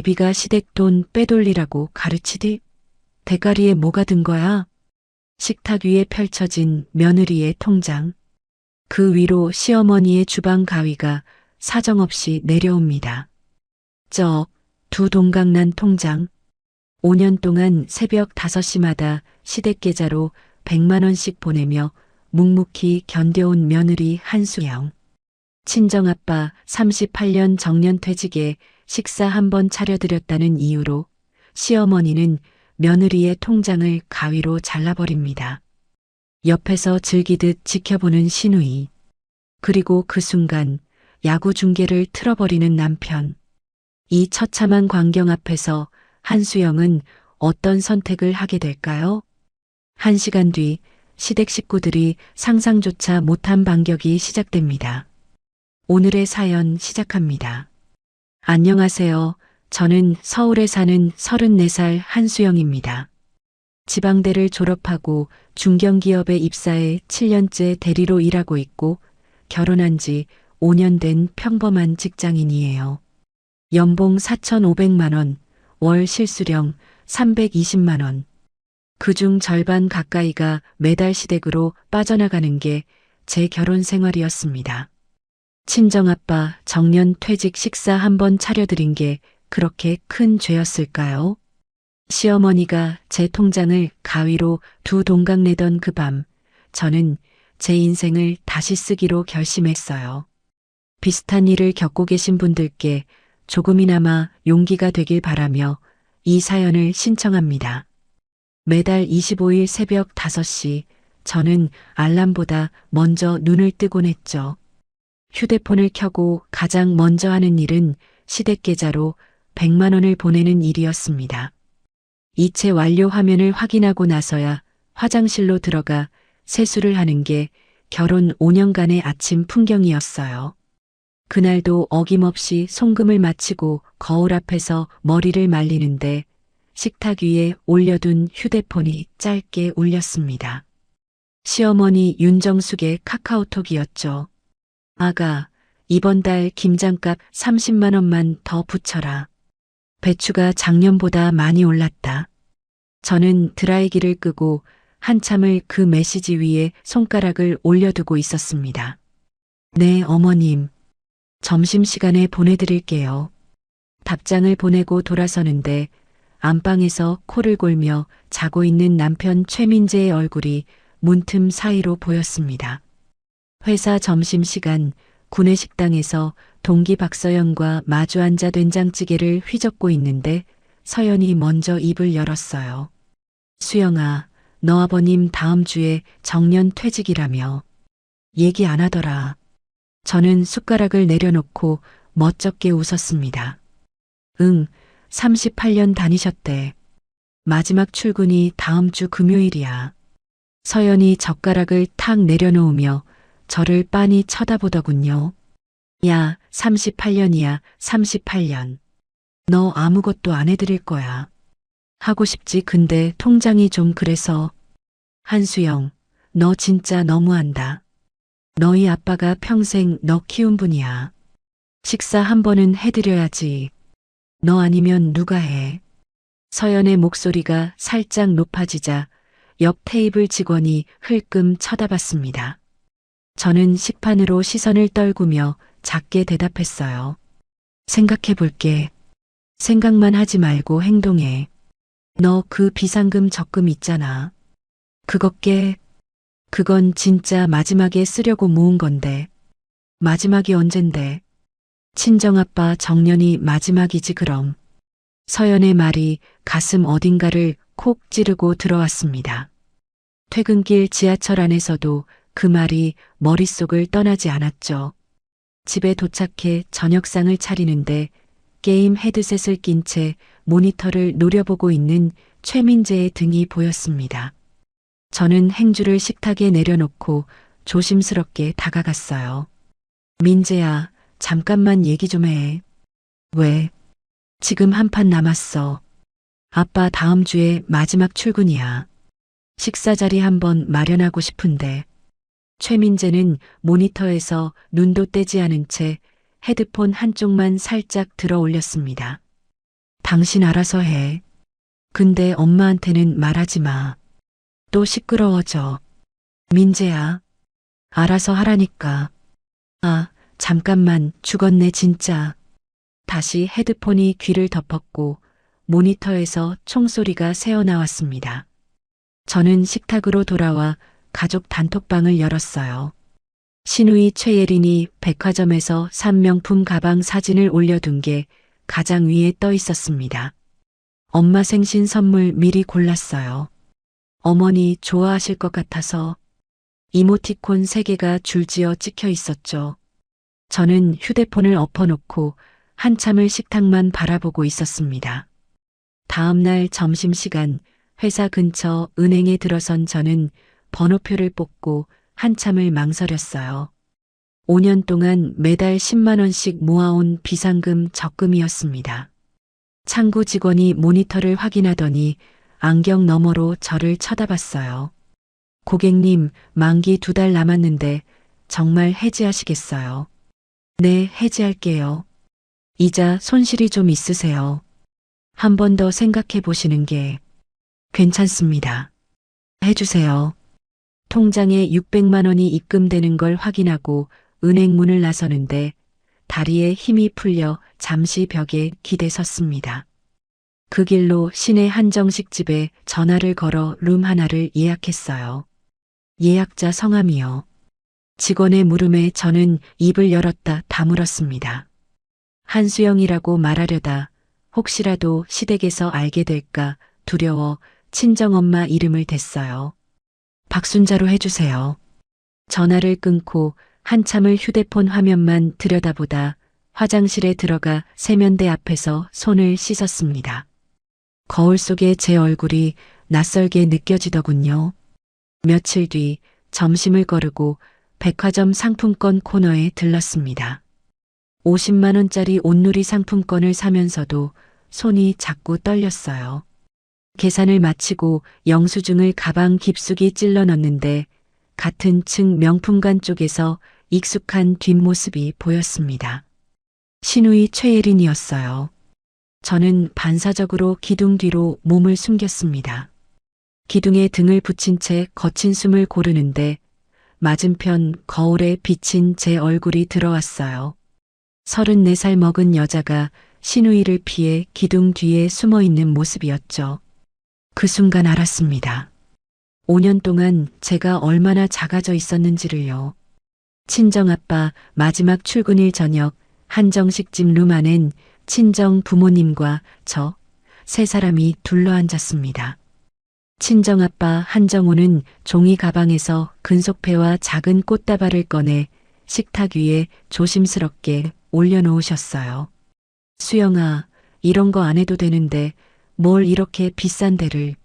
애비가 시댁 돈 빼돌리라고 가르치디? 대가리에 뭐가 든 거야? 식탁 위에 펼쳐진 며느리의 통장. 그 위로 시어머니의 주방 가위가 사정없이 내려옵니다. 두 동강난 통장. 5년 동안 새벽 5시마다 시댁 계좌로 100만 원씩 보내며 묵묵히 견뎌온 며느리 한수영. 친정아빠 38년 정년퇴직에 식사 한 번 차려드렸다는 이유로 시어머니는 며느리의 통장을 가위로 잘라버립니다. 옆에서 즐기듯 지켜보는 시누이. 그리고 그 순간 야구 중계를 틀어버리는 남편. 이 처참한 광경 앞에서 한수영은 어떤 선택을 하게 될까요? 1시간 뒤 시댁 식구들이 상상조차 못한 반격이 시작됩니다. 오늘의 사연 시작합니다. 안녕하세요. 저는 서울에 사는 34살 한수영입니다. 지방대를 졸업하고 중견기업에 입사해 7년째 대리로 일하고 있고 결혼한 지 5년 된 평범한 직장인이에요. 연봉 4,500만 원, 월 실수령 320만 원. 그중 절반 가까이가 매달 시댁으로 빠져나가는 게 제 결혼 생활이었습니다. 친정아빠 정년 퇴직 식사 한 번 차려드린 게 그렇게 큰 죄였을까요? 시어머니가 제 통장을 가위로 2동강 내던 그 밤, 저는 제 인생을 다시 쓰기로 결심했어요. 비슷한 일을 겪고 계신 분들께 조금이나마 용기가 되길 바라며 이 사연을 신청합니다. 매달 25일 새벽 5시, 저는 알람보다 먼저 눈을 뜨곤 했죠. 휴대폰을 켜고 가장 먼저 하는 일은 시댁 계좌로 100만 원을 보내는 일이었습니다. 이체 완료 화면을 확인하고 나서야 화장실로 들어가 세수를 하는 게 결혼 5년간의 아침 풍경이었어요. 그날도 어김없이 송금을 마치고 거울 앞에서 머리를 말리는데 식탁 위에 올려둔 휴대폰이 짧게 울렸습니다. 시어머니 윤정숙의 카카오톡이었죠. 아가, 이번 달 김장값 30만 원만 더 붙여라. 배추가 작년보다 많이 올랐다. 저는 드라이기를 끄고 한참을 그 메시지 위에 손가락을 올려두고 있었습니다. 네, 어머님. 점심시간에 보내드릴게요. 답장을 보내고 돌아서는데 안방에서 코를 골며 자고 있는 남편 최민재의 얼굴이 문틈 사이로 보였습니다. 회사 점심시간 구내식당에서 동기 박서연과 마주 앉아 된장찌개를 휘젓고 있는데 서연이 먼저 입을 열었어요. 수영아, 너 아버님 다음 주에 정년 퇴직이라며. 얘기 안 하더라. 저는 숟가락을 내려놓고 멋쩍게 웃었습니다. 38년 다니셨대. 마지막 출근이 다음 주 금요일이야. 서연이 젓가락을 탁 내려놓으며 저를 빤히 쳐다보더군요. 야, 38년이야, 38년. 너 아무것도 안 해드릴 거야. 하고 싶지 근데 통장이 좀 그래서. 한수영, 너 진짜 너무한다. 너희 아빠가 평생 너 키운 분이야. 식사 한 번은 해드려야지. 너 아니면 누가 해. 서연의 목소리가 살짝 높아지자 옆 테이블 직원이 흘끔 쳐다봤습니다. 저는 식판으로 시선을 떨구며 작게 대답했어요. 생각해 볼게. 생각만 하지 말고 행동해. 너 그 비상금 적금 있잖아. 그건 진짜 마지막에 쓰려고 모은 건데. 마지막이 언젠데. 친정아빠 정년이 마지막이지 그럼. 서연의 말이 가슴 어딘가를 콕 찌르고 들어왔습니다. 퇴근길 지하철 안에서도 그 말이 머릿속을 떠나지 않았죠. 집에 도착해 저녁상을 차리는데 게임 헤드셋을 낀 채 모니터를 노려보고 있는 최민재의 등이 보였습니다. 저는 행주를 식탁에 내려놓고 조심스럽게 다가갔어요. 민재야, 잠깐만 얘기 좀 해. 왜? 지금 한 판 남았어. 아빠 다음 주에 마지막 출근이야. 식사 자리 한번 마련하고 싶은데. 최민재는 모니터에서 눈도 떼지 않은 채 헤드폰 한쪽만 살짝 들어 올렸습니다. 당신 알아서 해. 근데 엄마한테는 말하지 마. 또 시끄러워져. 민재야, 알아서 하라니까. 아, 잠깐만, 죽었네, 진짜. 다시 헤드폰이 귀를 덮었고 모니터에서 총소리가 새어나왔습니다. 저는 식탁으로 돌아와 가족 단톡방을 열었어요. 시누이 최예린이 백화점에서 산 명품 가방 사진을 올려둔 게 가장 위에 떠 있었습니다. 엄마 생신 선물 미리 골랐어요. 어머니 좋아하실 것 같아서. 이모티콘 3개가 줄지어 찍혀 있었죠. 저는 휴대폰을 엎어놓고 한참을 식탁만 바라보고 있었습니다. 다음 날 점심시간 회사 근처 은행에 들어선 저는 번호표를 뽑고 한참을 망설였어요. 5년 동안 매달 10만 원씩 모아온 비상금 적금이었습니다. 창구 직원이 모니터를 확인하더니 안경 너머로 저를 쳐다봤어요. 고객님, 만기 2달 남았는데 정말 해지하시겠어요? 네, 해지할게요. 이자 손실이 좀 있으세요. 한 번 더 생각해 보시는 게 괜찮습니다. 해주세요. 통장에 600만 원이 입금되는 걸 확인하고 은행 문을 나서는데 다리에 힘이 풀려 잠시 벽에 기대 섰습니다. 그 길로 시내 한정식 집에 전화를 걸어 룸 하나를 예약했어요. 예약자 성함이요. 직원의 물음에 저는 입을 열었다 다물었습니다. 한수영이라고 말하려다 혹시라도 시댁에서 알게 될까 두려워 친정엄마 이름을 댔어요. 박순자로 해주세요. 전화를 끊고 한참을 휴대폰 화면만 들여다보다 화장실에 들어가 세면대 앞에서 손을 씻었습니다. 거울 속에 제 얼굴이 낯설게 느껴지더군요. 며칠 뒤 점심을 거르고 백화점 상품권 코너에 들렀습니다. 50만 원짜리 온누리 상품권을 사면서도 손이 자꾸 떨렸어요. 계산을 마치고 영수증을 가방 깊숙이 찔러 넣는데 같은 층 명품관 쪽에서 익숙한 뒷모습이 보였습니다. 시누이 최예린이었어요. 저는 반사적으로 기둥 뒤로 몸을 숨겼습니다. 기둥에 등을 붙인 채 거친 숨을 고르는데 맞은편 거울에 비친 제 얼굴이 들어왔어요. 34살 먹은 여자가 시누이를 피해 기둥 뒤에 숨어 있는 모습이었죠. 그 순간 알았습니다. 5년 동안 제가 얼마나 작아져 있었는지를요. 친정아빠 마지막 출근일 저녁 한정식집 룸 안엔 친정 부모님과 저 3사람이 둘러앉았습니다. 친정아빠 한정우는 종이 가방에서 근속패와 작은 꽃다발을 꺼내 식탁 위에 조심스럽게 올려놓으셨어요. 수영아, 이런 거 안 해도 되는데 뭘 이렇게 비싼 데를.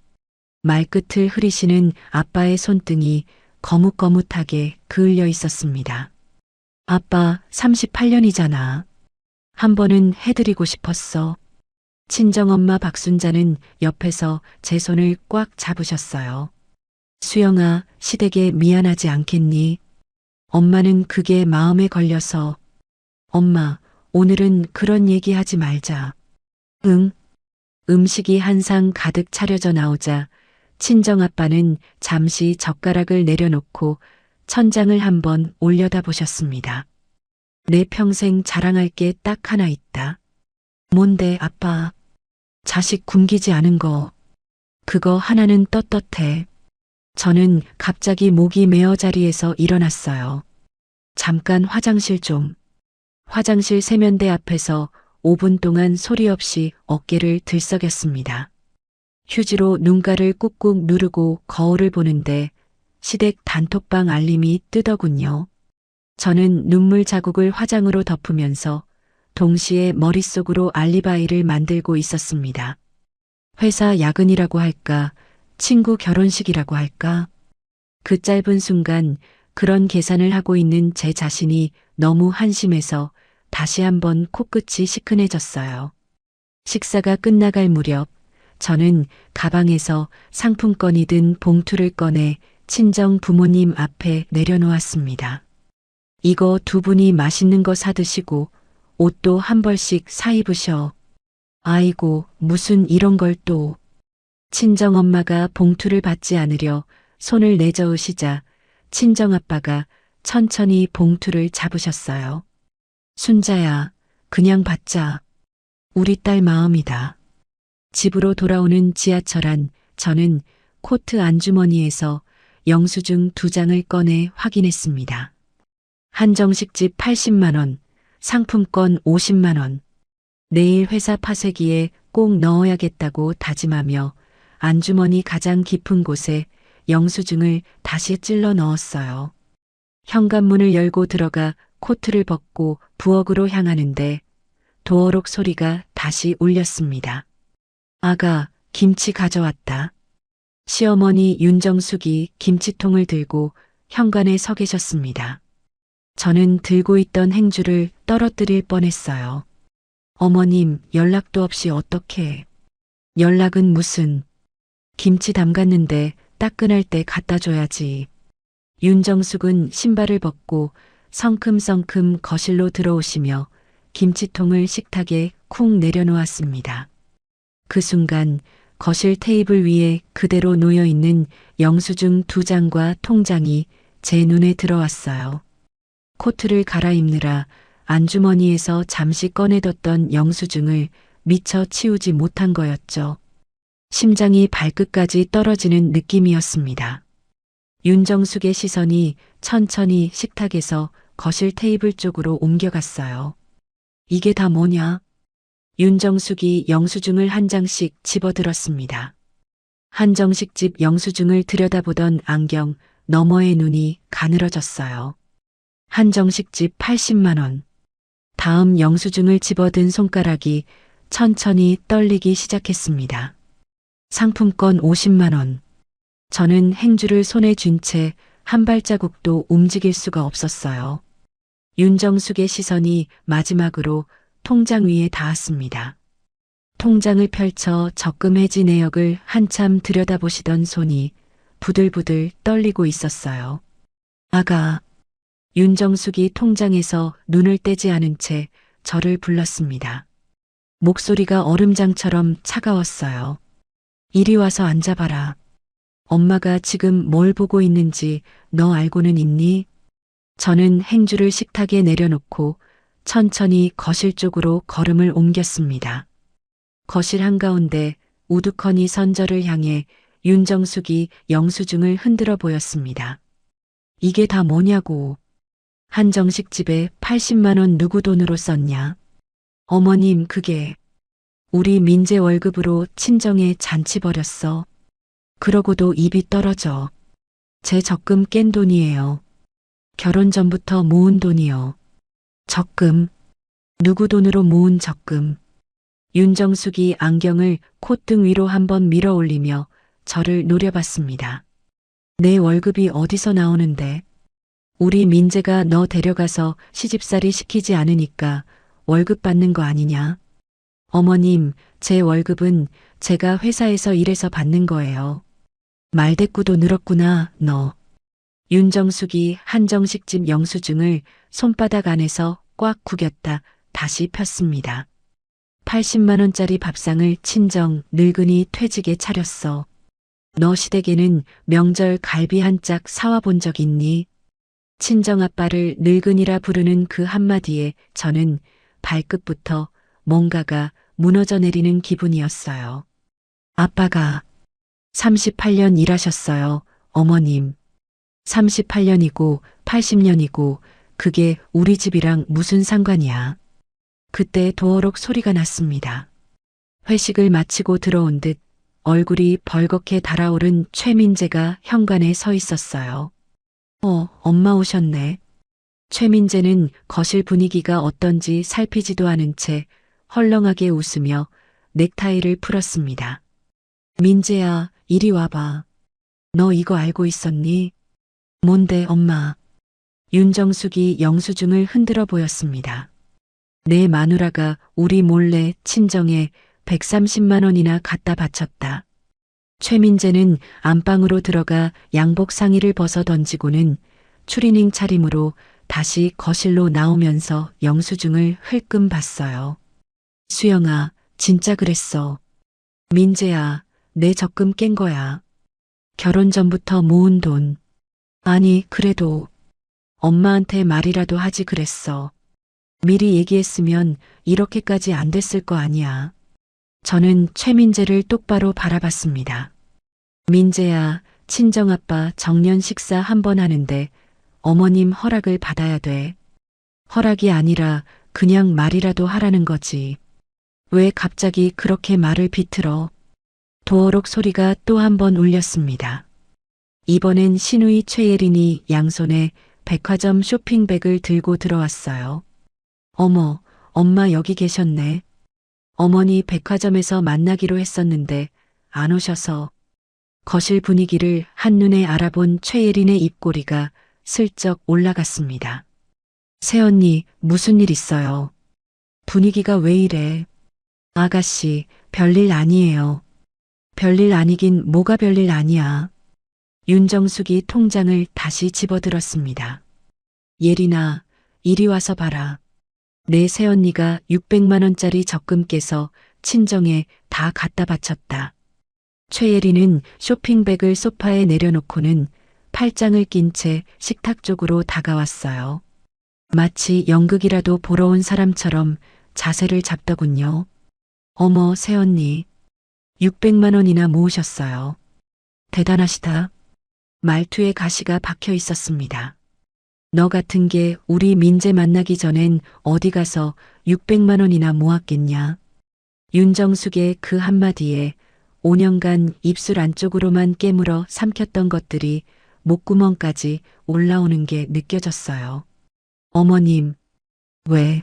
말끝을 흐리시는 아빠의 손등이 거뭇거뭇하게 그을려 있었습니다. 아빠 38년이잖아. 한 번은 해드리고 싶었어. 친정엄마 박순자는 옆에서 제 손을 꽉 잡으셨어요. 수영아, 시댁에 미안하지 않겠니? 엄마는 그게 마음에 걸려서. 엄마, 오늘은 그런 얘기 하지 말자. 응. 음식이 한 상 가득 차려져 나오자 친정아빠는 잠시 젓가락을 내려놓고 천장을 한번 올려다 보셨습니다. 내 평생 자랑할 게 딱 하나 있다. 뭔데, 아빠? 자식 굶기지 않은 거. 그거 하나는 떳떳해. 저는 갑자기 목이 메어 자리에서 일어났어요. 잠깐 화장실 좀. 화장실 세면대 앞에서 5분 동안 소리 없이 어깨를 들썩였습니다. 휴지로 눈가를 꾹꾹 누르고 거울을 보는데 시댁 단톡방 알림이 뜨더군요. 저는 눈물 자국을 화장으로 덮으면서 동시에 머릿속으로 알리바이를 만들고 있었습니다. 회사 야근이라고 할까, 친구 결혼식이라고 할까. 그 짧은 순간 그런 계산을 하고 있는 제 자신이 너무 한심해서 다시 한번 코끝이 시큰해졌어요. 식사가 끝나갈 무렵 저는 가방에서 상품권이 든 봉투를 꺼내 친정 부모님 앞에 내려놓았습니다. 이거 두 분이 맛있는 거 사드시고 옷도 한 벌씩 사 입으셔. 아이고, 무슨 이런 걸 또. 친정엄마가 봉투를 받지 않으려 손을 내저으시자 친정아빠가 천천히 봉투를 잡으셨어요. 순자야, 그냥 받자. 우리 딸 마음이다. 집으로 돌아오는 지하철 안, 저는 코트 안주머니에서 영수증 2장을 꺼내 확인했습니다. 한정식집 80만 원, 상품권 50만 원. 내일 회사 파쇄기에 꼭 넣어야겠다고 다짐하며 안주머니 가장 깊은 곳에 영수증을 다시 찔러 넣었어요. 현관문을 열고 들어가 코트를 벗고 부엌으로 향하는데 도어록 소리가 다시 울렸습니다. 아가, 김치 가져왔다. 시어머니 윤정숙이 김치통을 들고 현관에 서 계셨습니다. 저는 들고 있던 행주를 떨어뜨릴 뻔했어요. 어머님, 연락도 없이 어떻게. 연락은 무슨. 김치 담갔는데 따끈할 때 갖다 줘야지. 윤정숙은 신발을 벗고 성큼성큼 거실로 들어오시며 김치통을 식탁에 쿵 내려놓았습니다. 그 순간 거실 테이블 위에 그대로 놓여있는 영수증 2장과 통장이 제 눈에 들어왔어요. 코트를 갈아입느라 안주머니에서 잠시 꺼내뒀던 영수증을 미처 치우지 못한 거였죠. 심장이 발끝까지 떨어지는 느낌이었습니다. 윤정숙의 시선이 천천히 식탁에서 거실 테이블 쪽으로 옮겨갔어요. 이게 다 뭐냐? 윤정숙이 영수증을 한 장씩 집어들었습니다. 한정식집 영수증을 들여다보던 안경 너머의 눈이 가늘어졌어요. 한정식집 80만 원. 다음 영수증을 집어든 손가락이 천천히 떨리기 시작했습니다. 상품권 50만 원. 저는 행주를 손에 쥔 채 한 발자국도 움직일 수가 없었어요. 윤정숙의 시선이 마지막으로 통장 위에 닿았습니다. 통장을 펼쳐 적금 해지 내역을 한참 들여다보시던 손이 부들부들 떨리고 있었어요. 아가. 윤정숙이 통장에서 눈을 떼지 않은 채 저를 불렀습니다. 목소리가 얼음장처럼 차가웠어요. 이리 와서 앉아봐라. 엄마가 지금 뭘 보고 있는지 너 알고는 있니? 저는 행주를 식탁에 내려놓고 천천히 거실 쪽으로 걸음을 옮겼습니다. 거실 한가운데 우두커니 선 저를 향해 윤정숙이 영수증을 흔들어 보였습니다. 이게 다 뭐냐고. 한정식집에 80만 원 누구 돈으로 썼냐? 어머님, 그게 우리 민재 월급으로 친정에 잔치 벌였어. 그러고도 입이 떨어져. 제 적금 깬 돈이에요. 결혼 전부터 모은 돈이요. 적금. 누구 돈으로 모은 적금. 윤정숙이 안경을 콧등 위로 한번 밀어 올리며 저를 노려봤습니다. 내 월급이 어디서 나오는데? 우리 민재가 너 데려가서 시집살이 시키지 않으니까 월급 받는 거 아니냐? 어머님, 제 월급은 제가 회사에서 일해서 받는 거예요. 말대꾸도 늘었구나, 너. 윤정숙이 한정식집 영수증을 손바닥 안에서 꽉 구겼다 다시 폈습니다. 80만 원짜리 밥상을 친정 늙은이 퇴직에 차렸어. 너 시댁에는 명절 갈비 한 짝 사와 본 적 있니? 친정아빠를 늙은이라 부르는 그 한마디에 저는 발끝부터 뭔가가 무너져 내리는 기분이었어요. 아빠가 38년 일하셨어요, 어머님. 38년이고 80년이고 그게 우리 집이랑 무슨 상관이야. 그때 도어록 소리가 났습니다. 회식을 마치고 들어온 듯 얼굴이 벌겋게 달아오른 최민재가 현관에 서 있었어요. 엄마 오셨네. 최민재는 거실 분위기가 어떤지 살피지도 않은 채 헐렁하게 웃으며 넥타이를 풀었습니다. 민재야, 이리 와봐. 너 이거 알고 있었니? 뭔데, 엄마? 윤정숙이 영수증을 흔들어 보였습니다. 내 마누라가 우리 몰래 친정에 130만 원이나 갖다 바쳤다. 최민재는 안방으로 들어가 양복 상의를 벗어 던지고는 추리닝 차림으로 다시 거실로 나오면서 영수증을 흘끔 봤어요. 수영아, 진짜 그랬어. 민재야, 내 적금 깬 거야. 결혼 전부터 모은 돈. 아니, 그래도 엄마한테 말이라도 하지 그랬어. 미리 얘기했으면 이렇게까지 안 됐을 거 아니야. 저는 최민재를 똑바로 바라봤습니다. 민재야, 친정아빠 정년 식사 한 번 하는데 어머님 허락을 받아야 돼. 허락이 아니라 그냥 말이라도 하라는 거지. 왜 갑자기 그렇게 말을 비틀어? 도어록 소리가 또 한 번 울렸습니다. 이번엔 시누이 최예린이 양손에 백화점 쇼핑백을 들고 들어왔어요. 어머, 엄마 여기 계셨네. 어머니 백화점에서 만나기로 했었는데 안 오셔서. 거실 분위기를 한눈에 알아본 최예린의 입꼬리가 슬쩍 올라갔습니다. 새언니, 무슨 일 있어요? 분위기가 왜 이래? 아가씨, 별일 아니에요. 별일 아니긴 뭐가 별일 아니야. 윤정숙이 통장을 다시 집어들었습니다. 예린아, 이리 와서 봐라. 내 새언니가 600만 원짜리 적금 깨서 친정에 다 갖다 바쳤다. 최예린은 쇼핑백을 소파에 내려놓고는 팔짱을 낀 채 식탁 쪽으로 다가왔어요. 마치 연극이라도 보러 온 사람처럼 자세를 잡더군요. 어머, 새언니. 600만 원이나 모으셨어요. 대단하시다. 말투에 가시가 박혀 있었습니다. 너 같은 게 우리 민재 만나기 전엔 어디 가서 600만 원이나 모았겠냐. 윤정숙의 그 한마디에 5년간 입술 안쪽으로만 깨물어 삼켰던 것들이 목구멍까지 올라오는 게 느껴졌어요. 어머님, 왜?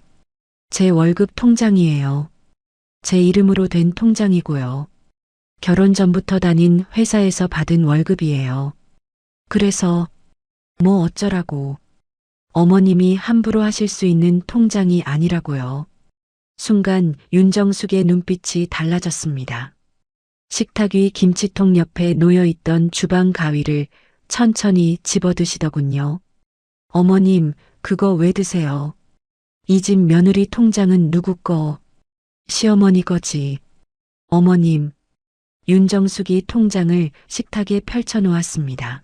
제 월급 통장이에요. 제 이름으로 된 통장이고요. 결혼 전부터 다닌 회사에서 받은 월급이에요. 그래서 뭐 어쩌라고. 어머님이 함부로 하실 수 있는 통장이 아니라고요. 순간 윤정숙의 눈빛이 달라졌습니다. 식탁 위 김치통 옆에 놓여있던 주방 가위를 천천히 집어드시더군요. 어머님, 그거 왜 드세요? 이 집 며느리 통장은 누구 거? 시어머니 거지. 어머님, 윤정숙이 통장을 식탁에 펼쳐놓았습니다.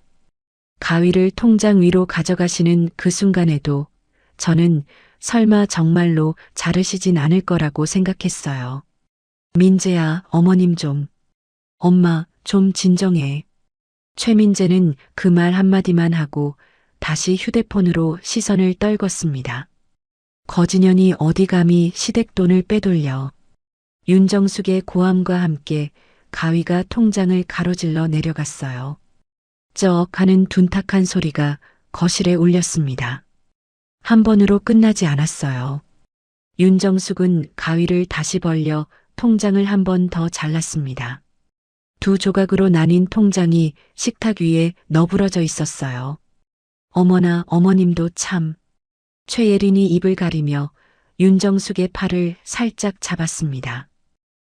가위를 통장 위로 가져가시는 그 순간에도 저는 설마 정말로 자르시진 않을 거라고 생각했어요. 민재야, 어머님 좀. 엄마, 좀 진정해. 최민재는 그 말 한마디만 하고 다시 휴대폰으로 시선을 떨궜습니다. 거지년이 어디 감히 시댁돈을 빼돌려. 윤정숙의 고함과 함께 가위가 통장을 가로질러 내려갔어요. 쩍 하는 둔탁한 소리가 거실에 울렸습니다. 한 번으로 끝나지 않았어요. 윤정숙은 가위를 다시 벌려 통장을 한 번 더 잘랐습니다. 두 조각으로 나뉜 통장이 식탁 위에 너부러져 있었어요. 어머나, 어머님도 참. 최예린이 입을 가리며 윤정숙의 팔을 살짝 잡았습니다.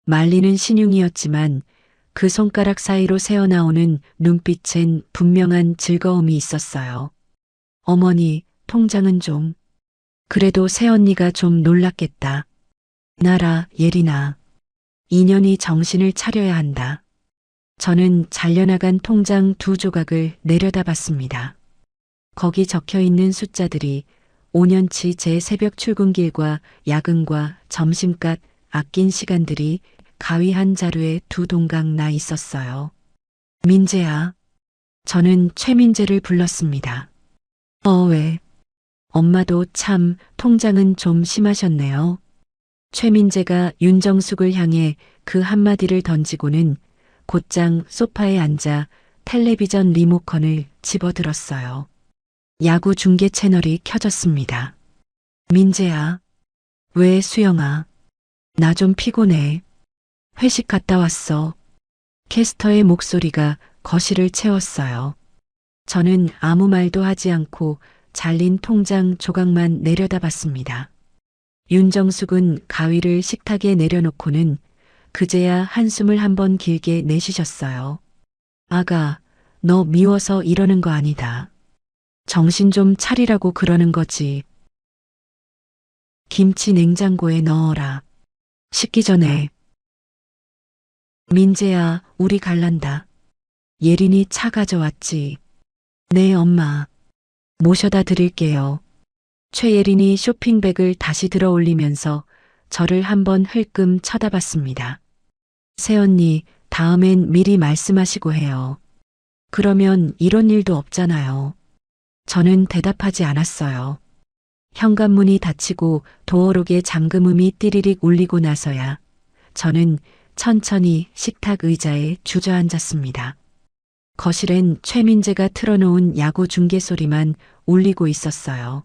말리는 신용이었지만 그 손가락 사이로 새어나오는 눈빛엔 분명한 즐거움이 있었어요. 어머니, 통장은 좀. 그래도 새언니가 좀 놀랐겠다. 나라, 예린아. 인연이 정신을 차려야 한다. 저는 잘려나간 통장 두 조각을 내려다봤습니다. 거기 적혀있는 숫자들이 5년치 제 새벽 출근길과 야근과 점심값 아낀 시간들이 가위 한 자루에 두 동강 나 있었어요. 민재야. 저는 최민재를 불렀습니다. 왜? 엄마도 참 통장은 좀 심하셨네요. 최민재가 윤정숙을 향해 그 한마디를 던지고는 곧장 소파에 앉아 텔레비전 리모컨을 집어들었어요. 야구 중계 채널이 켜졌습니다. 민재야. 왜 수영아? 나 좀 피곤해. 회식 갔다 왔어. 캐스터의 목소리가 거실을 채웠어요. 저는 아무 말도 하지 않고 잘린 통장 조각만 내려다봤습니다. 윤정숙은 가위를 식탁에 내려놓고는 그제야 한숨을 한번 길게 내쉬셨어요. 아가, 너 미워서 이러는 거 아니다. 정신 좀 차리라고 그러는 거지. 김치 냉장고에 넣어라. 식기 전에. 민재야, 우리 갈란다. 예린이 차 가져왔지. 네, 엄마. 모셔다 드릴게요. 최예린이 쇼핑백을 다시 들어 올리면서 저를 한번 흘끔 쳐다봤습니다. 새언니, 다음엔 미리 말씀하시고 해요. 그러면 이런 일도 없잖아요. 저는 대답하지 않았어요. 현관문이 닫히고 도어록에 잠금음이 띠리릭 울리고 나서야 저는 천천히 식탁 의자에 주저앉았습니다. 거실엔 최민재가 틀어놓은 야구 중계 소리만 울리고 있었어요.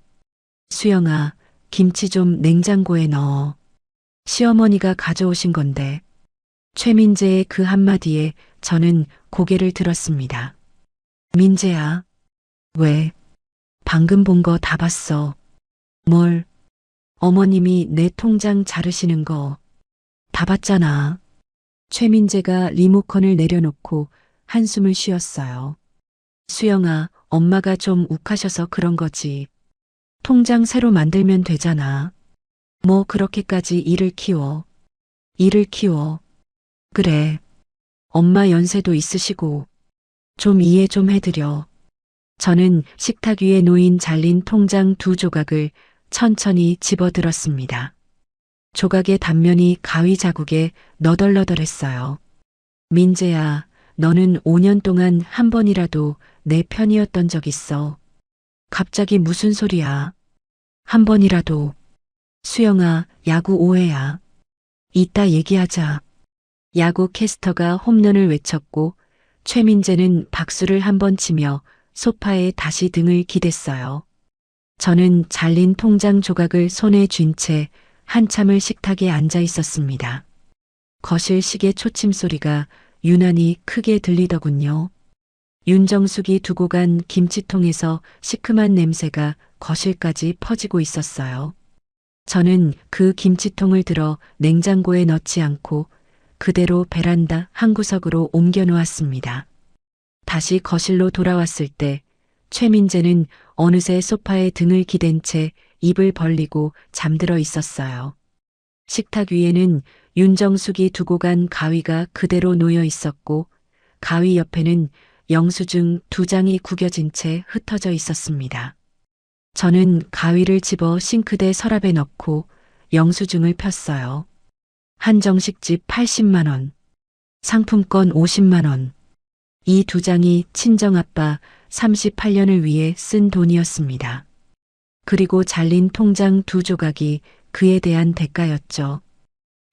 수영아, 김치 좀 냉장고에 넣어. 시어머니가 가져오신 건데. 최민재의 그 한마디에 저는 고개를 들었습니다. 민재야. 왜? 방금 본 거 다 봤어. 뭘? 어머님이 내 통장 자르시는 거. 다 봤잖아. 최민재가 리모컨을 내려놓고 한숨을 쉬었어요. 수영아, 엄마가 좀 욱하셔서 그런 거지. 통장 새로 만들면 되잖아. 뭐 그렇게까지 일을 키워. 일을 키워. 그래. 엄마 연세도 있으시고. 좀 이해 좀 해드려. 저는 식탁 위에 놓인 잘린 통장 2조각을 천천히 집어들었습니다. 조각의 단면이 가위 자국에 너덜너덜했어요. 민재야, 너는 5년 동안 한 번이라도 내 편이었던 적 있어. 갑자기 무슨 소리야. 한 번이라도. 수영아, 야구 오해야. 이따 얘기하자. 야구 캐스터가 홈런을 외쳤고 최민재는 박수를 한번 치며 소파에 다시 등을 기댔어요. 저는 잘린 통장 조각을 손에 쥔 채 한참을 식탁에 앉아 있었습니다. 거실 시계 초침 소리가 유난히 크게 들리더군요. 윤정숙이 두고 간 김치통에서 시큼한 냄새가 거실까지 퍼지고 있었어요. 저는 그 김치통을 들어 냉장고에 넣지 않고 그대로 베란다 한 구석으로 옮겨 놓았습니다. 다시 거실로 돌아왔을 때 최민재는 어느새 소파에 등을 기댄 채 입을 벌리고 잠들어 있었어요. 식탁 위에는 윤정숙이 두고 간 가위가 그대로 놓여 있었고 가위 옆에는 영수증 2장이 구겨진 채 흩어져 있었습니다. 저는 가위를 집어 싱크대 서랍에 넣고 영수증을 폈어요. 한정식집 80만 원, 상품권 50만 원. 이 2장이 친정아빠 38년을 위해 쓴 돈이었습니다. 그리고 잘린 통장 2조각이 그에 대한 대가였죠.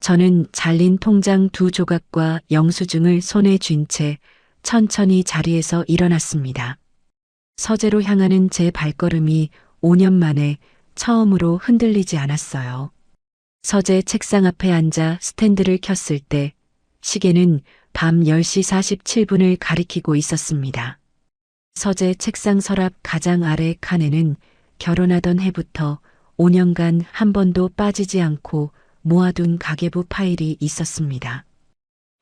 저는 잘린 통장 2조각과 영수증을 손에 쥔 채 천천히 자리에서 일어났습니다. 서재로 향하는 제 발걸음이 5년 만에 처음으로 흔들리지 않았어요. 서재 책상 앞에 앉아 스탠드를 켰을 때 시계는 밤 10시 47분을 가리키고 있었습니다. 서재 책상 서랍 가장 아래 칸에는 결혼하던 해부터 5년간 한 번도 빠지지 않고 모아둔 가계부 파일이 있었습니다.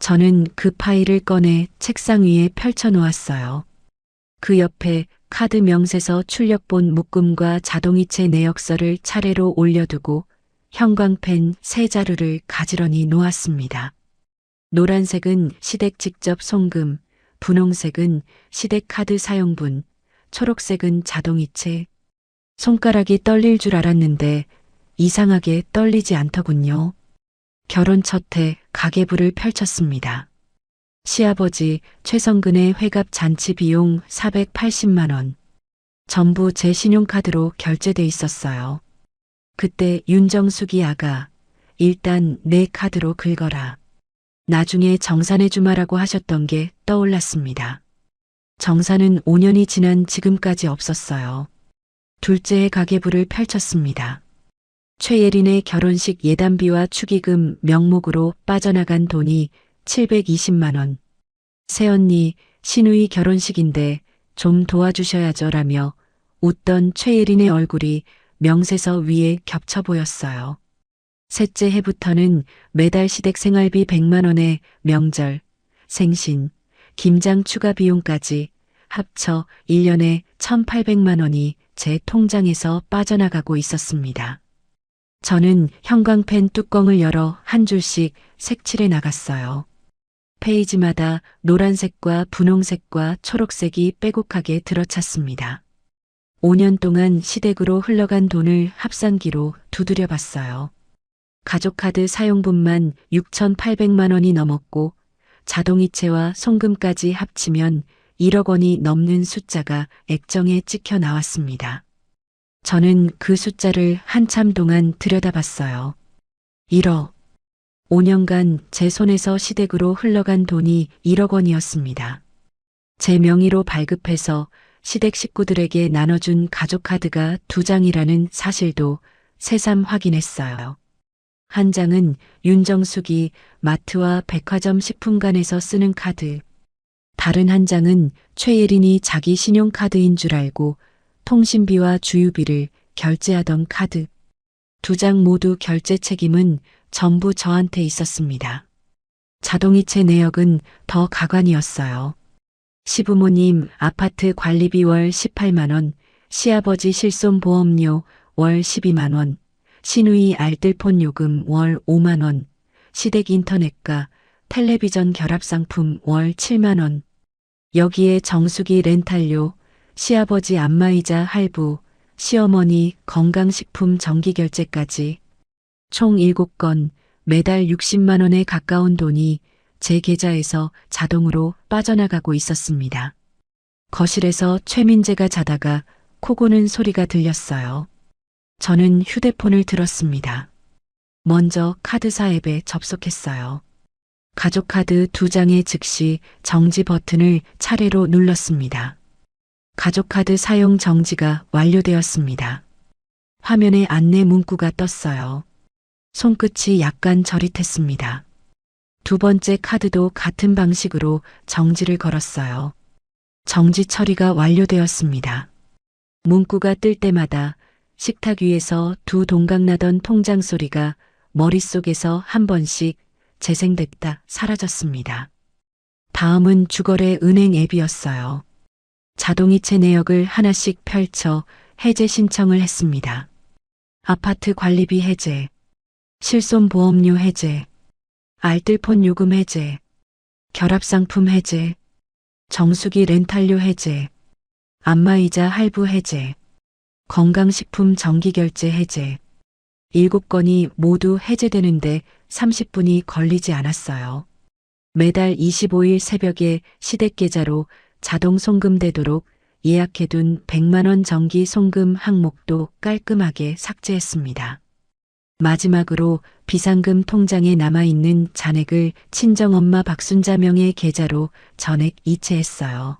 저는 그 파일을 꺼내 책상 위에 펼쳐 놓았어요. 그 옆에 카드 명세서 출력본 묶음과 자동이체 내역서를 차례로 올려두고 형광펜 3자루를 가지런히 놓았습니다. 노란색은 시댁 직접 송금, 분홍색은 시댁 카드 사용분, 초록색은 자동이체. 손가락이 떨릴 줄 알았는데 이상하게 떨리지 않더군요. 결혼 첫 해 가계부를 펼쳤습니다. 시아버지 최성근의 회갑 잔치 비용 480만 원. 전부 제 신용카드로 결제돼 있었어요. 그때 윤정숙이 아가, 일단 내 카드로 긁어라. 나중에 정산해 주마라고 하셨던 게 떠올랐습니다. 정산은 5년이 지난 지금까지 없었어요. 둘째의 가계부를 펼쳤습니다. 최예린의 결혼식 예단비와 축의금 명목으로 빠져나간 돈이 720만 원. 새언니 신우이 결혼식인데 좀 도와주셔야죠 라며 웃던 최예린의 얼굴이 명세서 위에 겹쳐 보였어요. 셋째 해부터는 매달 시댁 생활비 100만 원에 명절, 생신, 김장 추가 비용까지 합쳐 1년에 1,800만 원이 제 통장에서 빠져나가고 있었습니다. 저는 형광펜 뚜껑을 열어 한 줄씩 색칠해 나갔어요. 페이지마다 노란색과 분홍색과 초록색이 빼곡하게 들어찼습니다. 5년 동안 시댁으로 흘러간 돈을 합산기로 두드려 봤어요. 가족카드 사용분만 6,800만 원이 넘었고 자동이체와 송금까지 합치면 1억 원이 넘는 숫자가 액정에 찍혀 나왔습니다. 저는 그 숫자를 한참 동안 들여다봤어요. 1억. 5년간 제 손에서 시댁으로 흘러간 돈이 1억 원이었습니다. 제 명의로 발급해서 시댁 식구들에게 나눠준 가족카드가 2장이라는 사실도 새삼 확인했어요. 한 장은 윤정숙이 마트와 백화점 식품관에서 쓰는 카드. 다른 한 장은 최예린이 자기 신용카드인 줄 알고 통신비와 주유비를 결제하던 카드. 2장 모두 결제 책임은 전부 저한테 있었습니다. 자동이체 내역은 더 가관이었어요. 시부모님 아파트 관리비 월 18만 원, 시아버지 실손보험료 월 12만 원, 시누이 알뜰폰 요금 월 5만 원, 시댁 인터넷과 텔레비전 결합상품 월 7만 원, 여기에 정수기 렌탈료, 시아버지 안마의자 할부, 시어머니 건강식품 정기결제까지 총 7건 매달 60만 원에 가까운 돈이 제 계좌에서 자동으로 빠져나가고 있었습니다. 거실에서 최민재가 자다가 코 고는 소리가 들렸어요. 저는 휴대폰을 들었습니다. 먼저 카드사 앱에 접속했어요. 가족카드 2장에 즉시 정지 버튼을 차례로 눌렀습니다. 가족카드 사용 정지가 완료되었습니다. 화면에 안내 문구가 떴어요. 손끝이 약간 저릿했습니다. 2번째 카드도 같은 방식으로 정지를 걸었어요. 정지 처리가 완료되었습니다. 문구가 뜰 때마다 식탁 위에서 두 동강나던 통장 소리가 머릿속에서 한 번씩 재생됐다 사라졌습니다. 다음은 주거래 은행 앱이었어요. 자동이체 내역을 하나씩 펼쳐 해제 신청을 했습니다. 아파트 관리비 해제, 실손보험료 해제, 알뜰폰 요금 해제, 결합상품 해제, 정수기 렌탈료 해제, 안마의자 할부 해제, 건강식품 정기결제 해제. 7건이 모두 해제되는데 30분이 걸리지 않았어요. 매달 25일 새벽에 시댁 계좌로 자동 송금되도록 예약해둔 100만 원 정기 송금 항목도 깔끔하게 삭제했습니다. 마지막으로 비상금 통장에 남아있는 잔액을 친정엄마 박순자 명의 계좌로 전액 이체했어요.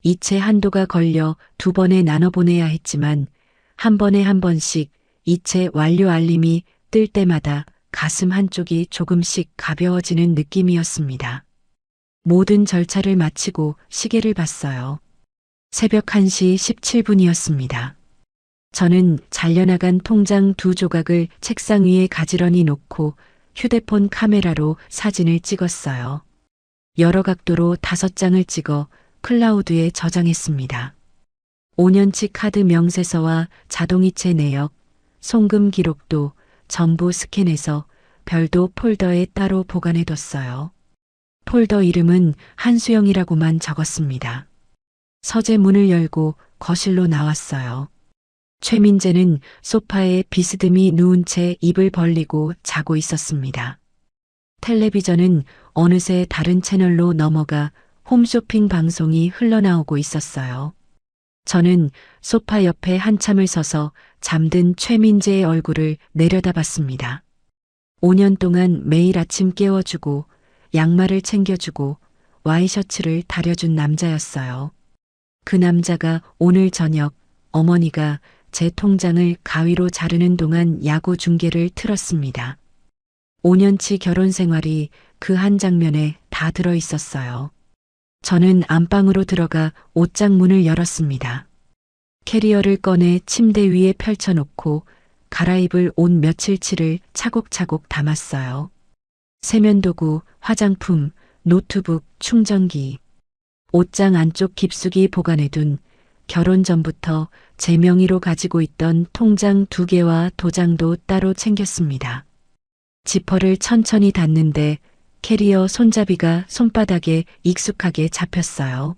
이체 한도가 걸려 2번에 나눠 보내야 했지만 한 번에 한 번씩 이체 완료 알림이 뜰 때마다 가슴 한쪽이 조금씩 가벼워지는 느낌이었습니다. 모든 절차를 마치고 시계를 봤어요. 새벽 1시 17분이었습니다. 저는 잘려나간 통장 2조각을 책상 위에 가지런히 놓고 휴대폰 카메라로 사진을 찍었어요. 여러 각도로 5장을 찍어 클라우드에 저장했습니다. 5년치 카드 명세서와 자동이체 내역, 송금 기록도 전부 스캔해서 별도 폴더에 따로 보관해뒀어요. 폴더 이름은 한수영이라고만 적었습니다. 서재 문을 열고 거실로 나왔어요. 최민재는 소파에 비스듬히 누운 채 입을 벌리고 자고 있었습니다. 텔레비전은 어느새 다른 채널로 넘어가 홈쇼핑 방송이 흘러나오고 있었어요. 저는 소파 옆에 한참을 서서 잠든 최민재의 얼굴을 내려다봤습니다. 5년 동안 매일 아침 깨워주고 양말을 챙겨주고 와이셔츠를 다려준 남자였어요. 그 남자가 오늘 저녁 어머니가 제 통장을 가위로 자르는 동안 야구 중계를 틀었습니다. 5년치 결혼 생활이 그 한 장면에 다 들어 있었어요. 저는 안방으로 들어가 옷장 문을 열었습니다. 캐리어를 꺼내 침대 위에 펼쳐놓고 갈아입을 옷 며칠치를 차곡차곡 담았어요. 세면도구, 화장품, 노트북, 충전기. 옷장 안쪽 깊숙이 보관해둔 결혼 전부터 제 명의로 가지고 있던 통장 2개와 도장도 따로 챙겼습니다. 지퍼를 천천히 닫는데 캐리어 손잡이가 손바닥에 익숙하게 잡혔어요.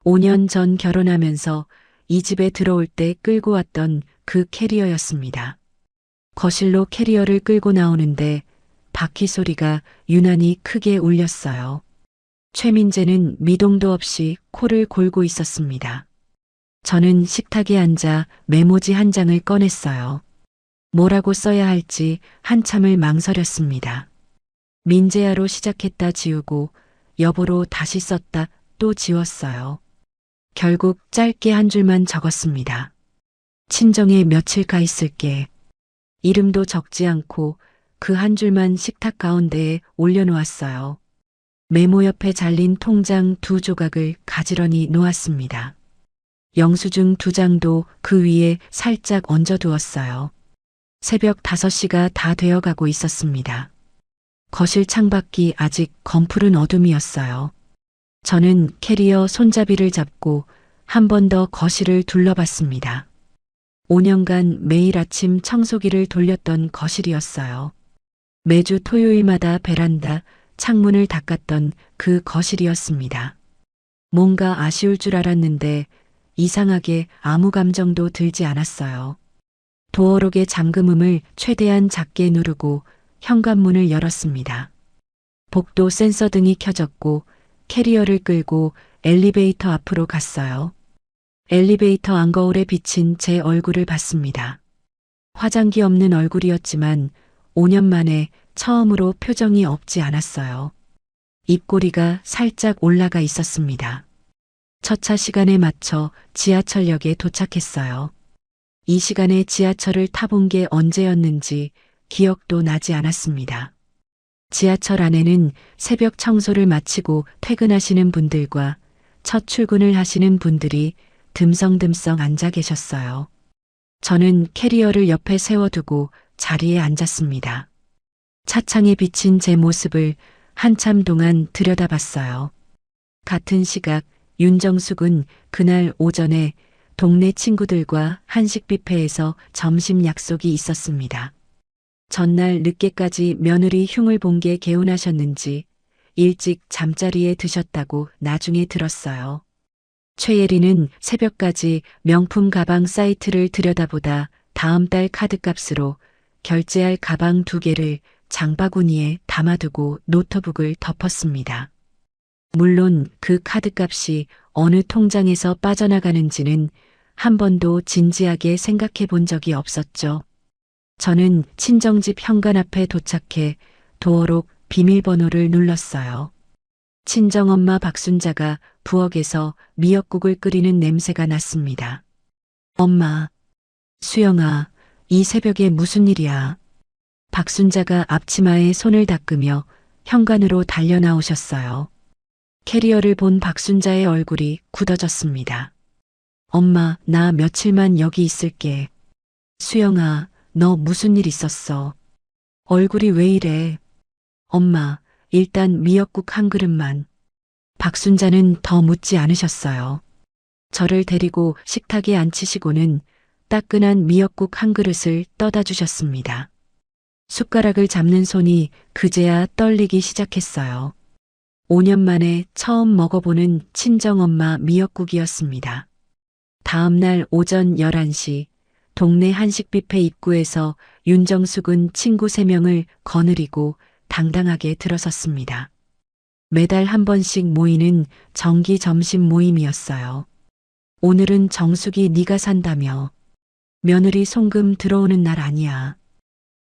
5년 전 결혼하면서 이 집에 들어올 때 끌고 왔던 그 캐리어였습니다. 거실로 캐리어를 끌고 나오는데 바퀴 소리가 유난히 크게 울렸어요. 최민재는 미동도 없이 코를 골고 있었습니다. 저는 식탁에 앉아 메모지 한 장을 꺼냈어요. 뭐라고 써야 할지 한참을 망설였습니다. 민재야로 시작했다 지우고 여보로 다시 썼다 또 지웠어요. 결국 짧게 한 줄만 적었습니다. 친정에 며칠 가 있을게. 이름도 적지 않고 그 한 줄만 식탁 가운데에 올려놓았어요. 메모 옆에 잘린 통장 2조각을 가지런히 놓았습니다. 영수증 2장도 그 위에 살짝 얹어두었어요. 새벽 5시가 다 되어가고 있었습니다. 거실 창밖이 아직 검푸른 어둠이었어요. 저는 캐리어 손잡이를 잡고 한 번 더 거실을 둘러봤습니다. 5년간 매일 아침 청소기를 돌렸던 거실이었어요. 매주 토요일마다 베란다, 창문을 닦았던 그 거실이었습니다. 뭔가 아쉬울 줄 알았는데 이상하게 아무 감정도 들지 않았어요. 도어록의 잠금음을 최대한 작게 누르고 현관문을 열었습니다. 복도 센서 등이 켜졌고 캐리어를 끌고 엘리베이터 앞으로 갔어요. 엘리베이터 안거울에 비친 제 얼굴을 봤습니다. 화장기 없는 얼굴이었지만 5년 만에 처음으로 표정이 없지 않았어요. 입꼬리가 살짝 올라가 있었습니다. 첫 차 시간에 맞춰 지하철역에 도착했어요. 이 시간에 지하철을 타본 게 언제였는지 기억도 나지 않았습니다. 지하철 안에는 새벽 청소를 마치고 퇴근하시는 분들과 첫 출근을 하시는 분들이 듬성듬성 앉아 계셨어요. 저는 캐리어를 옆에 세워두고 자리에 앉았습니다. 차창에 비친 제 모습을 한참 동안 들여다봤어요. 같은 시각 윤정숙은 그날 오전에 동네 친구들과 한식 뷔페에서 점심 약속이 있었습니다. 전날 늦게까지 며느리 흉을 본 게 개운하셨는지 일찍 잠자리에 드셨다고 나중에 들었어요. 최예리는 새벽까지 명품 가방 사이트를 들여다보다 다음 달 카드값으로 결제할 가방 2개를 장바구니에 담아두고 노트북을 덮었습니다. 물론 그 카드값이 어느 통장에서 빠져나가는지는 한 번도 진지하게 생각해 본 적이 없었죠. 저는 친정집 현관 앞에 도착해 도어록 비밀번호를 눌렀어요. 친정엄마 박순자가 부엌에서 미역국을 끓이는 냄새가 났습니다. 엄마, 수영아, 이 새벽에 무슨 일이야? 박순자가 앞치마에 손을 닦으며 현관으로 달려 나오셨어요. 캐리어를 본 박순자의 얼굴이 굳어졌습니다. 엄마, 나 며칠만 여기 있을게. 수영아, 너 무슨 일 있었어? 얼굴이 왜 이래? 엄마, 일단 미역국 한 그릇만. 박순자는 더 묻지 않으셨어요. 저를 데리고 식탁에 앉히시고는 따끈한 미역국 한 그릇을 떠다 주셨습니다. 숟가락을 잡는 손이 그제야 떨리기 시작했어요. 5년 만에 처음 먹어보는 친정엄마 미역국이었습니다. 다음 날 오전 11시 동네 한식 뷔페 입구에서 윤정숙은 친구 3명을 거느리고 당당하게 들어섰습니다. 매달 한 번씩 모이는 정기 점심 모임이었어요. 오늘은 정숙이 네가 산다며. 며느리 송금 들어오는 날 아니야.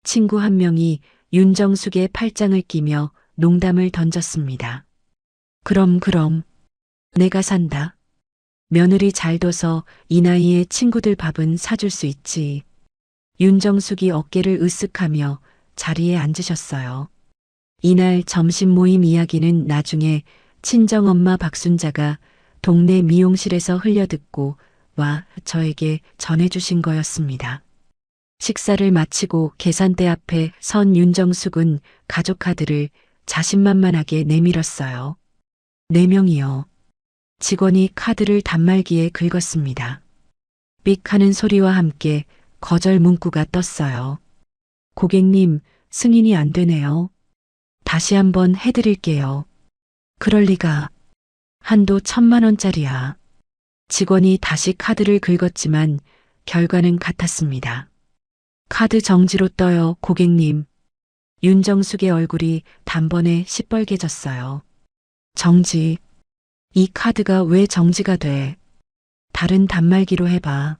친구 한 명이 윤정숙의 팔짱을 끼며 농담을 던졌습니다. 그럼 내가 산다. 며느리 잘 둬서 이 나이에 친구들 밥은 사줄 수 있지. 윤정숙이 어깨를 으쓱하며 자리에 앉으셨어요. 이날 점심 모임 이야기는 나중에 친정엄마 박순자가 동네 미용실에서 흘려듣고 와 저에게 전해주신 거였습니다. 식사를 마치고 계산대 앞에 선 윤정숙은 가족 카드를 자신만만하게 내밀었어요. 4명이요. 직원이 카드를 단말기에 긁었습니다. 삑 하는 소리와 함께 거절 문구가 떴어요. 고객님, 승인이 안 되네요. 다시 한번 해드릴게요. 그럴 리가. 한도 1,000만 원짜리야. 직원이 다시 카드를 긁었지만 결과는 같았습니다. 카드 정지로 떠요, 고객님. 윤정숙의 얼굴이 단번에 시뻘개졌어요. 정지. 이 카드가 왜 정지가 돼? 다른 단말기로 해봐.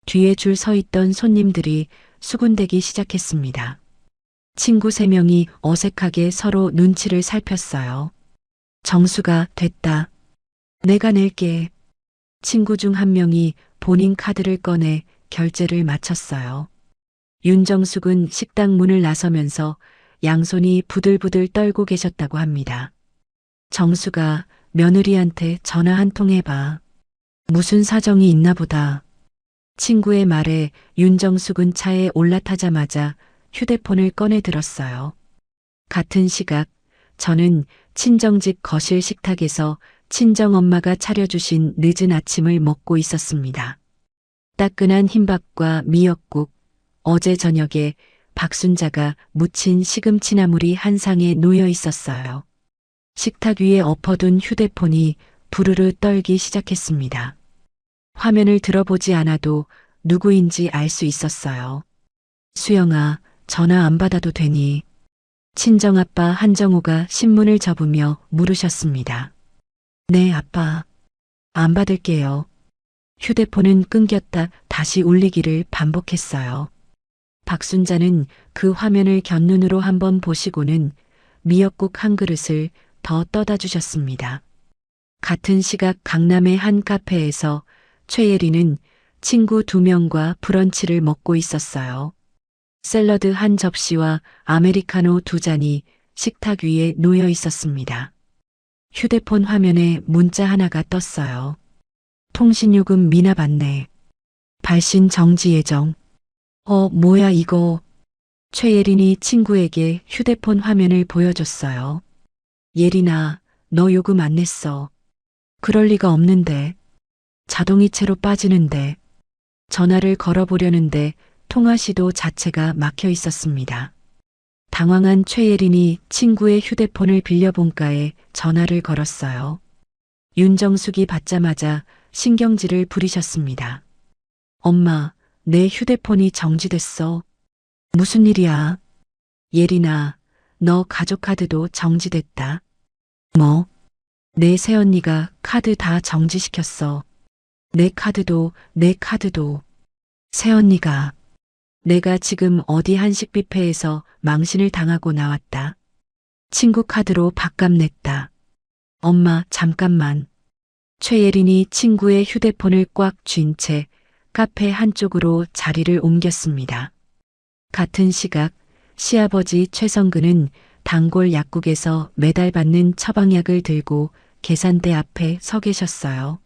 뒤에 줄 서 있던 손님들이 수군대기 시작했습니다. 친구 3명이 어색하게 서로 눈치를 살폈어요. 정수가 됐다. 내가 낼게. 친구 중 한 명이 본인 카드를 꺼내 결제를 마쳤어요. 윤정숙은 식당 문을 나서면서 양손이 부들부들 떨고 계셨다고 합니다. 정수가 며느리한테 전화 한 통 해봐. 무슨 사정이 있나 보다. 친구의 말에 윤정숙은 차에 올라타자마자 휴대폰을 꺼내 들었어요. 같은 시각 저는 친정집 거실 식탁에서 친정엄마가 차려주신 늦은 아침을 먹고 있었습니다. 따끈한 흰밥과 미역국, 어제 저녁에 박순자가 무친 시금치나물이 한 상에 놓여 있었어요. 식탁 위에 엎어둔 휴대폰이 부르르 떨기 시작했습니다. 화면을 들어보지 않아도 누구인지 알 수 있었어요. 수영아, 전화 안 받아도 되니? 친정아빠 한정우가 신문을 접으며 물으셨습니다. 네, 아빠. 안 받을게요. 휴대폰은 끊겼다 다시 울리기를 반복했어요. 박순자는 그 화면을 곁눈으로 한번 보시고는 미역국 한 그릇을 더 떠다 주셨습니다. 같은 시각 강남의 한 카페에서 최예리는 친구 2명과 브런치를 먹고 있었어요. 샐러드 한 접시와 아메리카노 2잔이 식탁 위에 놓여 있었습니다. 휴대폰 화면에 문자 하나가 떴어요. 통신요금 미납 안내. 발신 정지 예정. 뭐야 이거. 최예린이 친구에게 휴대폰 화면을 보여줬어요. 예린아, 너 요금 안 냈어. 그럴 리가 없는데. 자동이체로 빠지는데. 전화를 걸어보려는데 통화 시도 자체가 막혀 있었습니다. 당황한 최예린이 친구의 휴대폰을 빌려본가에 전화를 걸었어요. 윤정숙이 받자마자 신경질을 부리셨습니다. 엄마, 내 휴대폰이 정지됐어. 무슨 일이야? 예린아, 너 가족카드도 정지됐다. 뭐? 내 새언니가 카드 다 정지시켰어. 내 카드도. 새언니가. 내가 지금 어디 한식 뷔페에서 망신을 당하고 나왔다. 친구 카드로 밥값 냈다. 엄마, 잠깐만. 최예린이 친구의 휴대폰을 꽉 쥔 채 카페 한쪽으로 자리를 옮겼습니다. 같은 시각 시아버지 최성근은 단골 약국에서 매달 받는 처방약을 들고 계산대 앞에 서 계셨어요.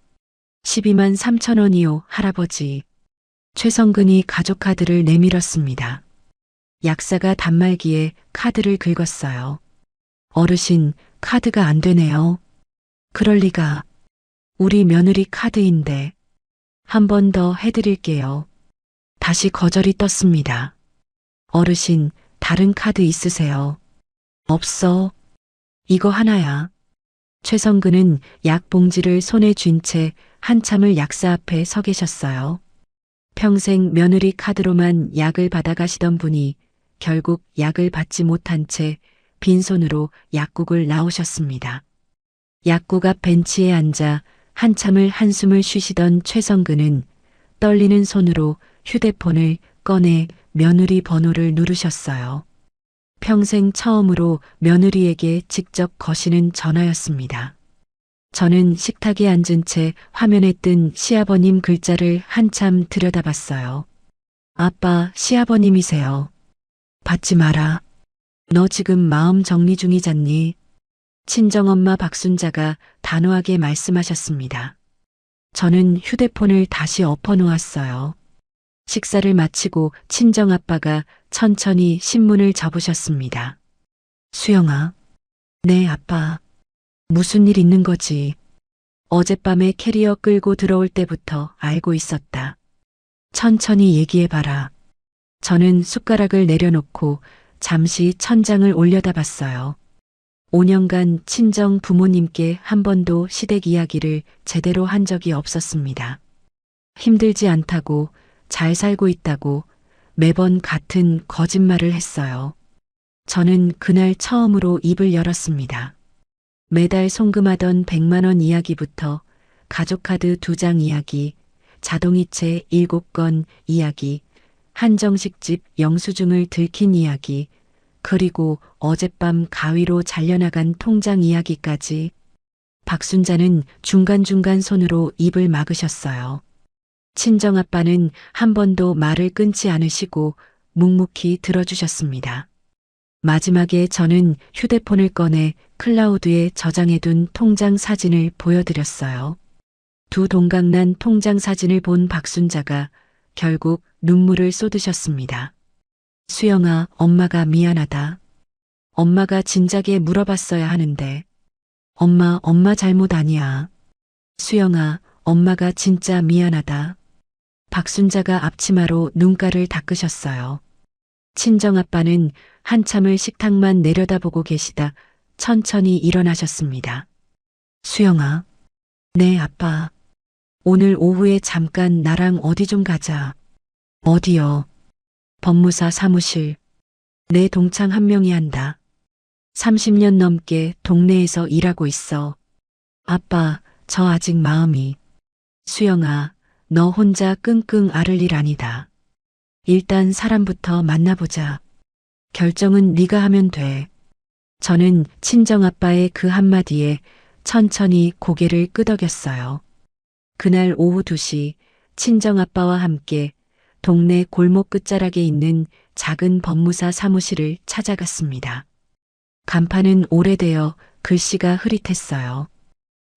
12만 3천 원이요, 할아버지. 최성근이 가족카드를 내밀었습니다. 약사가 단말기에 카드를 긁었어요. 어르신, 카드가 안 되네요. 그럴 리가. 우리 며느리 카드인데. 한 번 더 해드릴게요. 다시 거절이 떴습니다. 어르신, 다른 카드 있으세요? 없어. 이거 하나야. 최성근은 약 봉지를 손에 쥔 채 한참을 약사 앞에 서 계셨어요. 평생 며느리 카드로만 약을 받아가시던 분이 결국 약을 받지 못한 채 빈손으로 약국을 나오셨습니다. 약국 앞 벤치에 앉아 한참을 한숨을 쉬시던 최성근은 떨리는 손으로 휴대폰을 꺼내 며느리 번호를 누르셨어요. 평생 처음으로 며느리에게 직접 거시는 전화였습니다. 저는 식탁에 앉은 채 화면에 뜬 시아버님 글자를 한참 들여다봤어요. 아빠, 시아버님이세요. 받지 마라. 너 지금 마음 정리 중이잖니? 친정엄마 박순자가 단호하게 말씀하셨습니다. 저는 휴대폰을 다시 엎어놓았어요. 식사를 마치고 친정아빠가 천천히 신문을 접으셨습니다. 수영아. 네, 아빠. 무슨 일 있는 거지? 어젯밤에 캐리어 끌고 들어올 때부터 알고 있었다. 천천히 얘기해봐라. 저는 숟가락을 내려놓고 잠시 천장을 올려다봤어요. 5년간 친정 부모님께 한 번도 시댁 이야기를 제대로 한 적이 없었습니다. 힘들지 않다고, 잘 살고 있다고 매번 같은 거짓말을 했어요. 저는 그날 처음으로 입을 열었습니다. 매달 송금하던 100만 원 이야기부터 가족카드 2장 이야기, 자동이체 7건 이야기, 한정식집 영수증을 들킨 이야기, 그리고 어젯밤 가위로 잘려나간 통장 이야기까지. 박순자는 중간중간 손으로 입을 막으셨어요. 친정아빠는 한 번도 말을 끊지 않으시고 묵묵히 들어주셨습니다. 마지막에 저는 휴대폰을 꺼내 클라우드에 저장해둔 통장 사진을 보여드렸어요. 두 동강난 통장 사진을 본 박순자가 결국 눈물을 쏟으셨습니다. 수영아, 엄마가 미안하다. 엄마가 진작에 물어봤어야 하는데. 엄마 잘못 아니야. 수영아, 엄마가 진짜 미안하다. 박순자가 앞치마로 눈가를 닦으셨어요. 친정아빠는 한참을 식탁만 내려다보고 계시다 천천히 일어나셨습니다. 수영아. 네, 아빠. 오늘 오후에 잠깐 나랑 어디 좀 가자. 어디요? 법무사 사무실. 내 동창 한 명이 한다. 30년 넘게 동네에서 일하고 있어. 아빠, 저 아직 마음이. 수영아, 너 혼자 끙끙 앓을 일 아니다. 일단 사람부터 만나보자. 결정은 네가 하면 돼. 저는 친정아빠의 그 한마디에 천천히 고개를 끄덕였어요. 그날 오후 2시 친정아빠와 함께 동네 골목 끝자락에 있는 작은 법무사 사무실을 찾아갔습니다. 간판은 오래되어 글씨가 흐릿했어요.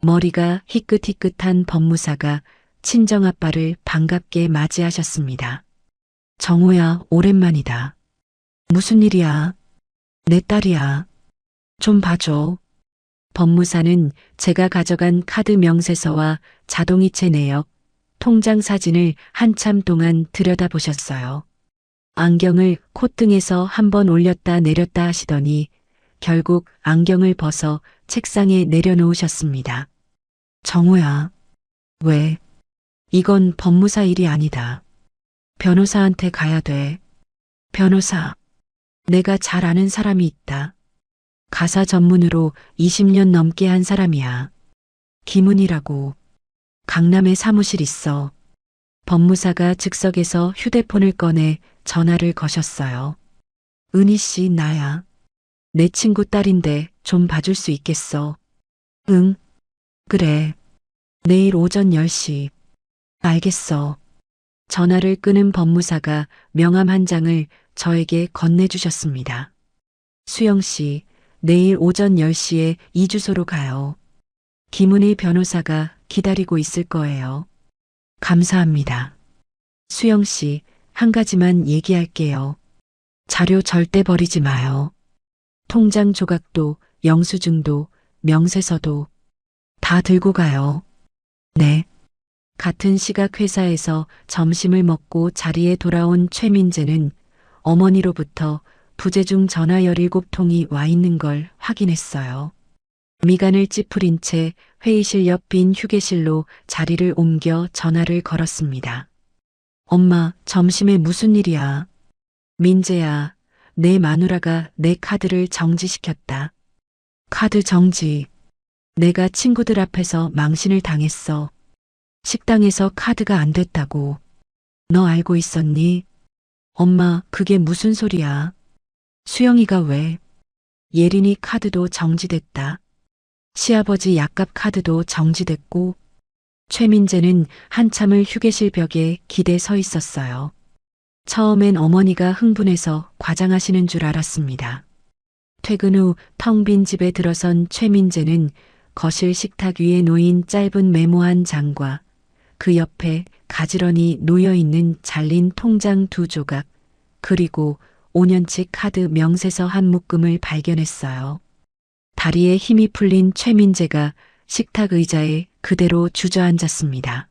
머리가 희끗희끗한 법무사가 친정아빠를 반갑게 맞이하셨습니다. 정호야, 오랜만이다. 무슨 일이야? 내 딸이야. 좀 봐줘. 법무사는 제가 가져간 카드 명세서와 자동이체 내역, 통장 사진을 한참 동안 들여다보셨어요. 안경을 콧등에서 한번 올렸다 내렸다 하시더니 결국 안경을 벗어 책상에 내려놓으셨습니다. 정호야. 왜? 이건 법무사 일이 아니다. 변호사한테 가야 돼. 변호사. 내가 잘 아는 사람이 있다. 가사 전문으로 20년 넘게 한 사람이야. 김은이라고. 강남에 사무실 있어. 법무사가 즉석에서 휴대폰을 꺼내 전화를 거셨어요. 은희 씨, 나야. 내 친구 딸인데 좀 봐줄 수 있겠어? 응. 그래. 내일 오전 10시. 알겠어. 전화를 끊은 법무사가 명함 한 장을 저에게 건네주셨습니다. 수영 씨, 내일 오전 10시에 이 주소로 가요. 김은희 변호사가 기다리고 있을 거예요. 감사합니다. 수영 씨, 한 가지만 얘기할게요. 자료 절대 버리지 마요. 통장 조각도, 영수증도, 명세서도 다 들고 가요. 네. 같은 시각 회사에서 점심을 먹고 자리에 돌아온 최민재는 어머니로부터 부재중 전화 17통이 와 있는 걸 확인했어요. 미간을 찌푸린 채 회의실 옆 빈 휴게실로 자리를 옮겨 전화를 걸었습니다. 엄마, 점심에 무슨 일이야? 민재야, 내 마누라가 내 카드를 정지시켰다. 카드 정지. 내가 친구들 앞에서 망신을 당했어. 식당에서 카드가 안 됐다고. 너 알고 있었니? 엄마, 그게 무슨 소리야? 수영이가 왜? 예린이 카드도 정지됐다. 시아버지 약값 카드도 정지됐고. 최민재는 한참을 휴게실 벽에 기대 서 있었어요. 처음엔 어머니가 흥분해서 과장하시는 줄 알았습니다. 퇴근 후 텅 빈 집에 들어선 최민재는 거실 식탁 위에 놓인 짧은 메모 한 장과 그 옆에 가지런히 놓여있는 잘린 통장 2조각, 그리고 5년치 카드 명세서 한 묶음을 발견했어요. 다리에 힘이 풀린 최민재가 식탁 의자에 그대로 주저앉았습니다.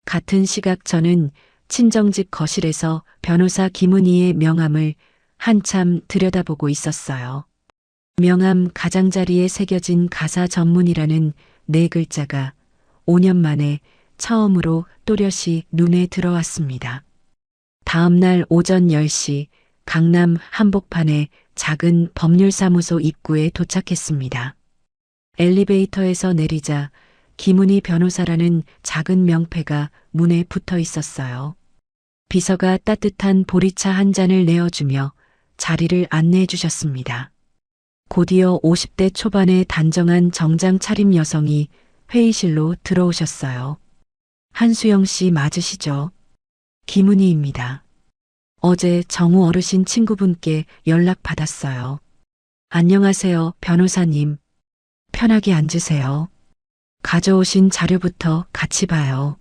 같은 시각 저는 친정집 거실에서 변호사 김은희의 명함을 한참 들여다보고 있었어요. 명함 가장자리에 새겨진 가사 전문이라는 네 글자가 5년 만에 처음으로 또렷이 눈에 들어왔습니다. 다음 날 오전 10시 강남 한복판의 작은 법률사무소 입구에 도착했습니다. 엘리베이터에서 내리자 김은희 변호사라는 작은 명패가 문에 붙어 있었어요. 비서가 따뜻한 보리차 한 잔을 내어주며 자리를 안내해 주셨습니다. 곧이어 50대 초반의 단정한 정장 차림 여성이 회의실로 들어오셨어요. 한수영 씨 맞으시죠? 김은희입니다. 어제 정우 어르신 친구분께 연락받았어요. 안녕하세요, 변호사님. 편하게 앉으세요. 가져오신 자료부터 같이 봐요.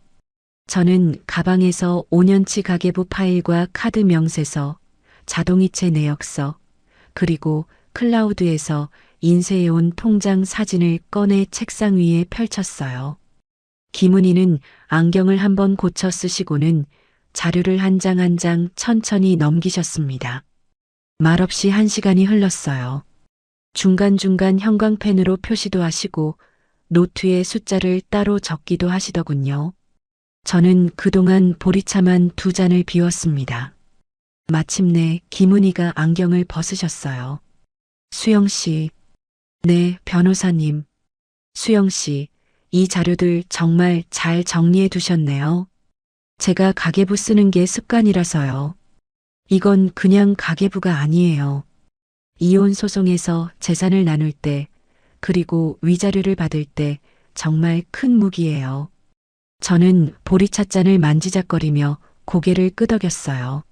저는 가방에서 5년치 가계부 파일과 카드 명세서, 자동이체 내역서, 그리고 클라우드에서 인쇄해온 통장 사진을 꺼내 책상 위에 펼쳤어요. 김은희는 안경을 한번 고쳐 쓰시고는 자료를 한 장 한 장 천천히 넘기셨습니다. 말없이 1시간이 흘렀어요. 중간중간 형광펜으로 표시도 하시고 노트에 숫자를 따로 적기도 하시더군요. 저는 그동안 보리차만 2잔을 비웠습니다. 마침내 김은희가 안경을 벗으셨어요. 수영 씨. 네, 변호사님. 수영 씨, 이 자료들 정말 잘 정리해 두셨네요. 제가 가계부 쓰는 게 습관이라서요. 이건 그냥 가계부가 아니에요. 이혼 소송에서 재산을 나눌 때, 그리고 위자료를 받을 때 정말 큰 무기예요. 저는 보리찻잔을 만지작거리며 고개를 끄덕였어요.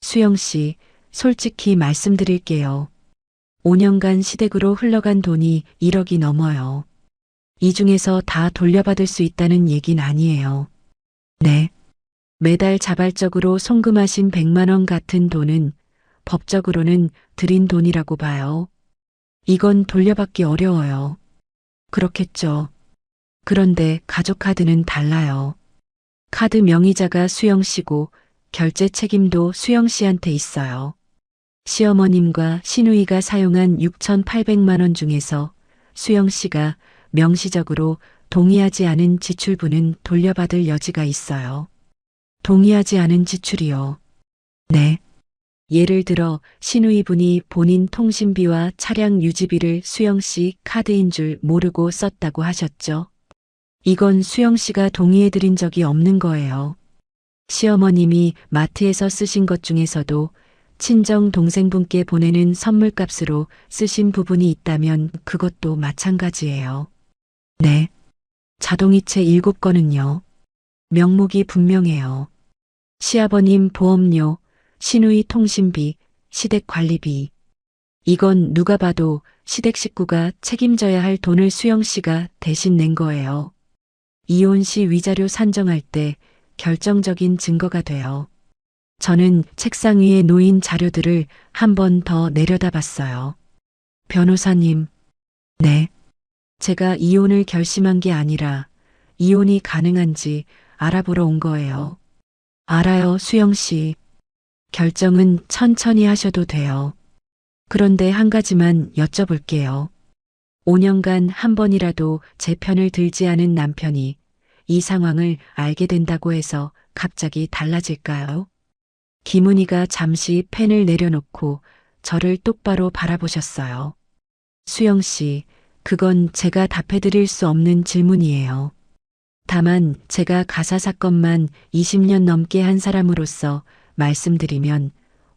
수영 씨, 솔직히 말씀드릴게요. 5년간 시댁으로 흘러간 돈이 1억이 넘어요. 이 중에서 다 돌려받을 수 있다는 얘긴 아니에요. 네. 매달 자발적으로 송금하신 100만 원 같은 돈은 법적으로는 드린 돈이라고 봐요. 이건 돌려받기 어려워요. 그렇겠죠. 그런데 가족카드는 달라요. 카드 명의자가 수영 씨고 결제 책임도 수영 씨한테 있어요. 시어머님과 시누이가 사용한 6,800만 원 중에서 수영 씨가 명시적으로 동의하지 않은 지출분은 돌려받을 여지가 있어요. 동의하지 않은 지출이요. 네. 예를 들어 시누이분이 본인 통신비와 차량 유지비를 수영 씨 카드인 줄 모르고 썼다고 하셨죠. 이건 수영 씨가 동의해드린 적이 없는 거예요. 시어머님이 마트에서 쓰신 것 중에서도 친정 동생분께 보내는 선물값으로 쓰신 부분이 있다면 그것도 마찬가지예요. 네. 자동이체 7건은요. 명목이 분명해요. 시아버님 보험료, 시누이 통신비, 시댁 관리비. 이건 누가 봐도 시댁 식구가 책임져야 할 돈을 수영 씨가 대신 낸 거예요. 이혼 시 위자료 산정할 때 결정적인 증거가 돼요. 저는 책상 위에 놓인 자료들을 한 번 더 내려다봤어요. 변호사님. 네. 제가 이혼을 결심한 게 아니라 이혼이 가능한지 알아보러 온 거예요. 알아요, 수영 씨. 결정은 천천히 하셔도 돼요. 그런데 한 가지만 여쭤볼게요. 5년간 한 번이라도 제 편을 들지 않은 남편이 이 상황을 알게 된다고 해서 갑자기 달라질까요? 김은희가 잠시 펜을 내려놓고 저를 똑바로 바라보셨어요. 수영 씨, 그건 제가 답해드릴 수 없는 질문이에요. 다만 제가 가사 사건만 20년 넘게 한 사람으로서 말씀드리면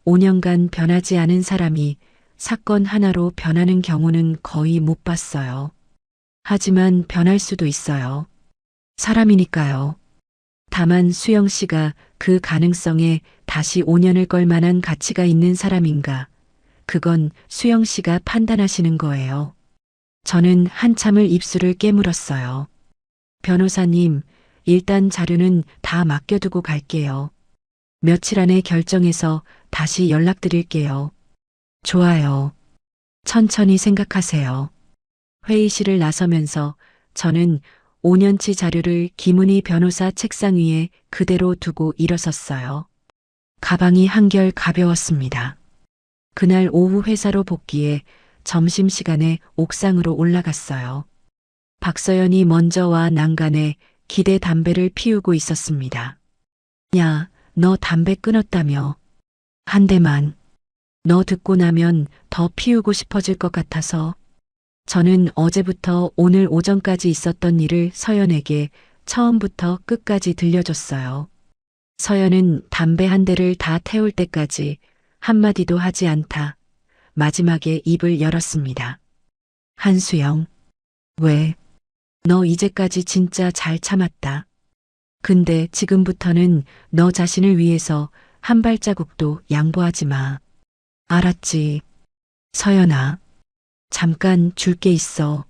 5년간 변하지 않은 사람이 사건 하나로 변하는 경우는 거의 못 봤어요. 하지만 변할 수도 있어요. 사람이니까요. 다만 수영 씨가 그 가능성에 다시 5년을 걸 만한 가치가 있는 사람인가, 그건 수영 씨가 판단하시는 거예요. 저는 한참을 입술을 깨물었어요. 변호사님, 일단 자료는 다 맡겨두고 갈게요. 며칠 안에 결정해서 다시 연락드릴게요. 좋아요. 천천히 생각하세요. 회의실을 나서면서 저는 5년치 자료를 김은희 변호사 책상 위에 그대로 두고 일어섰어요. 가방이 한결 가벼웠습니다. 그날 오후 회사로 복귀해 점심시간에 옥상으로 올라갔어요. 박서연이 먼저 와 난간에 기대 담배를 피우고 있었습니다. 야, 너 담배 끊었다며. 한 대만. 너 듣고 나면 더 피우고 싶어질 것 같아서. 저는 어제부터 오늘 오전까지 있었던 일을 서연에게 처음부터 끝까지 들려줬어요. 서연은 담배 한 대를 다 태울 때까지 한마디도 하지 않다. 마지막에 입을 열었습니다. 한수영. 왜? 너 이제까지 진짜 잘 참았다. 근데 지금부터는 너 자신을 위해서 한 발자국도 양보하지 마. 알았지? 서연아. 잠깐 줄 게 있어.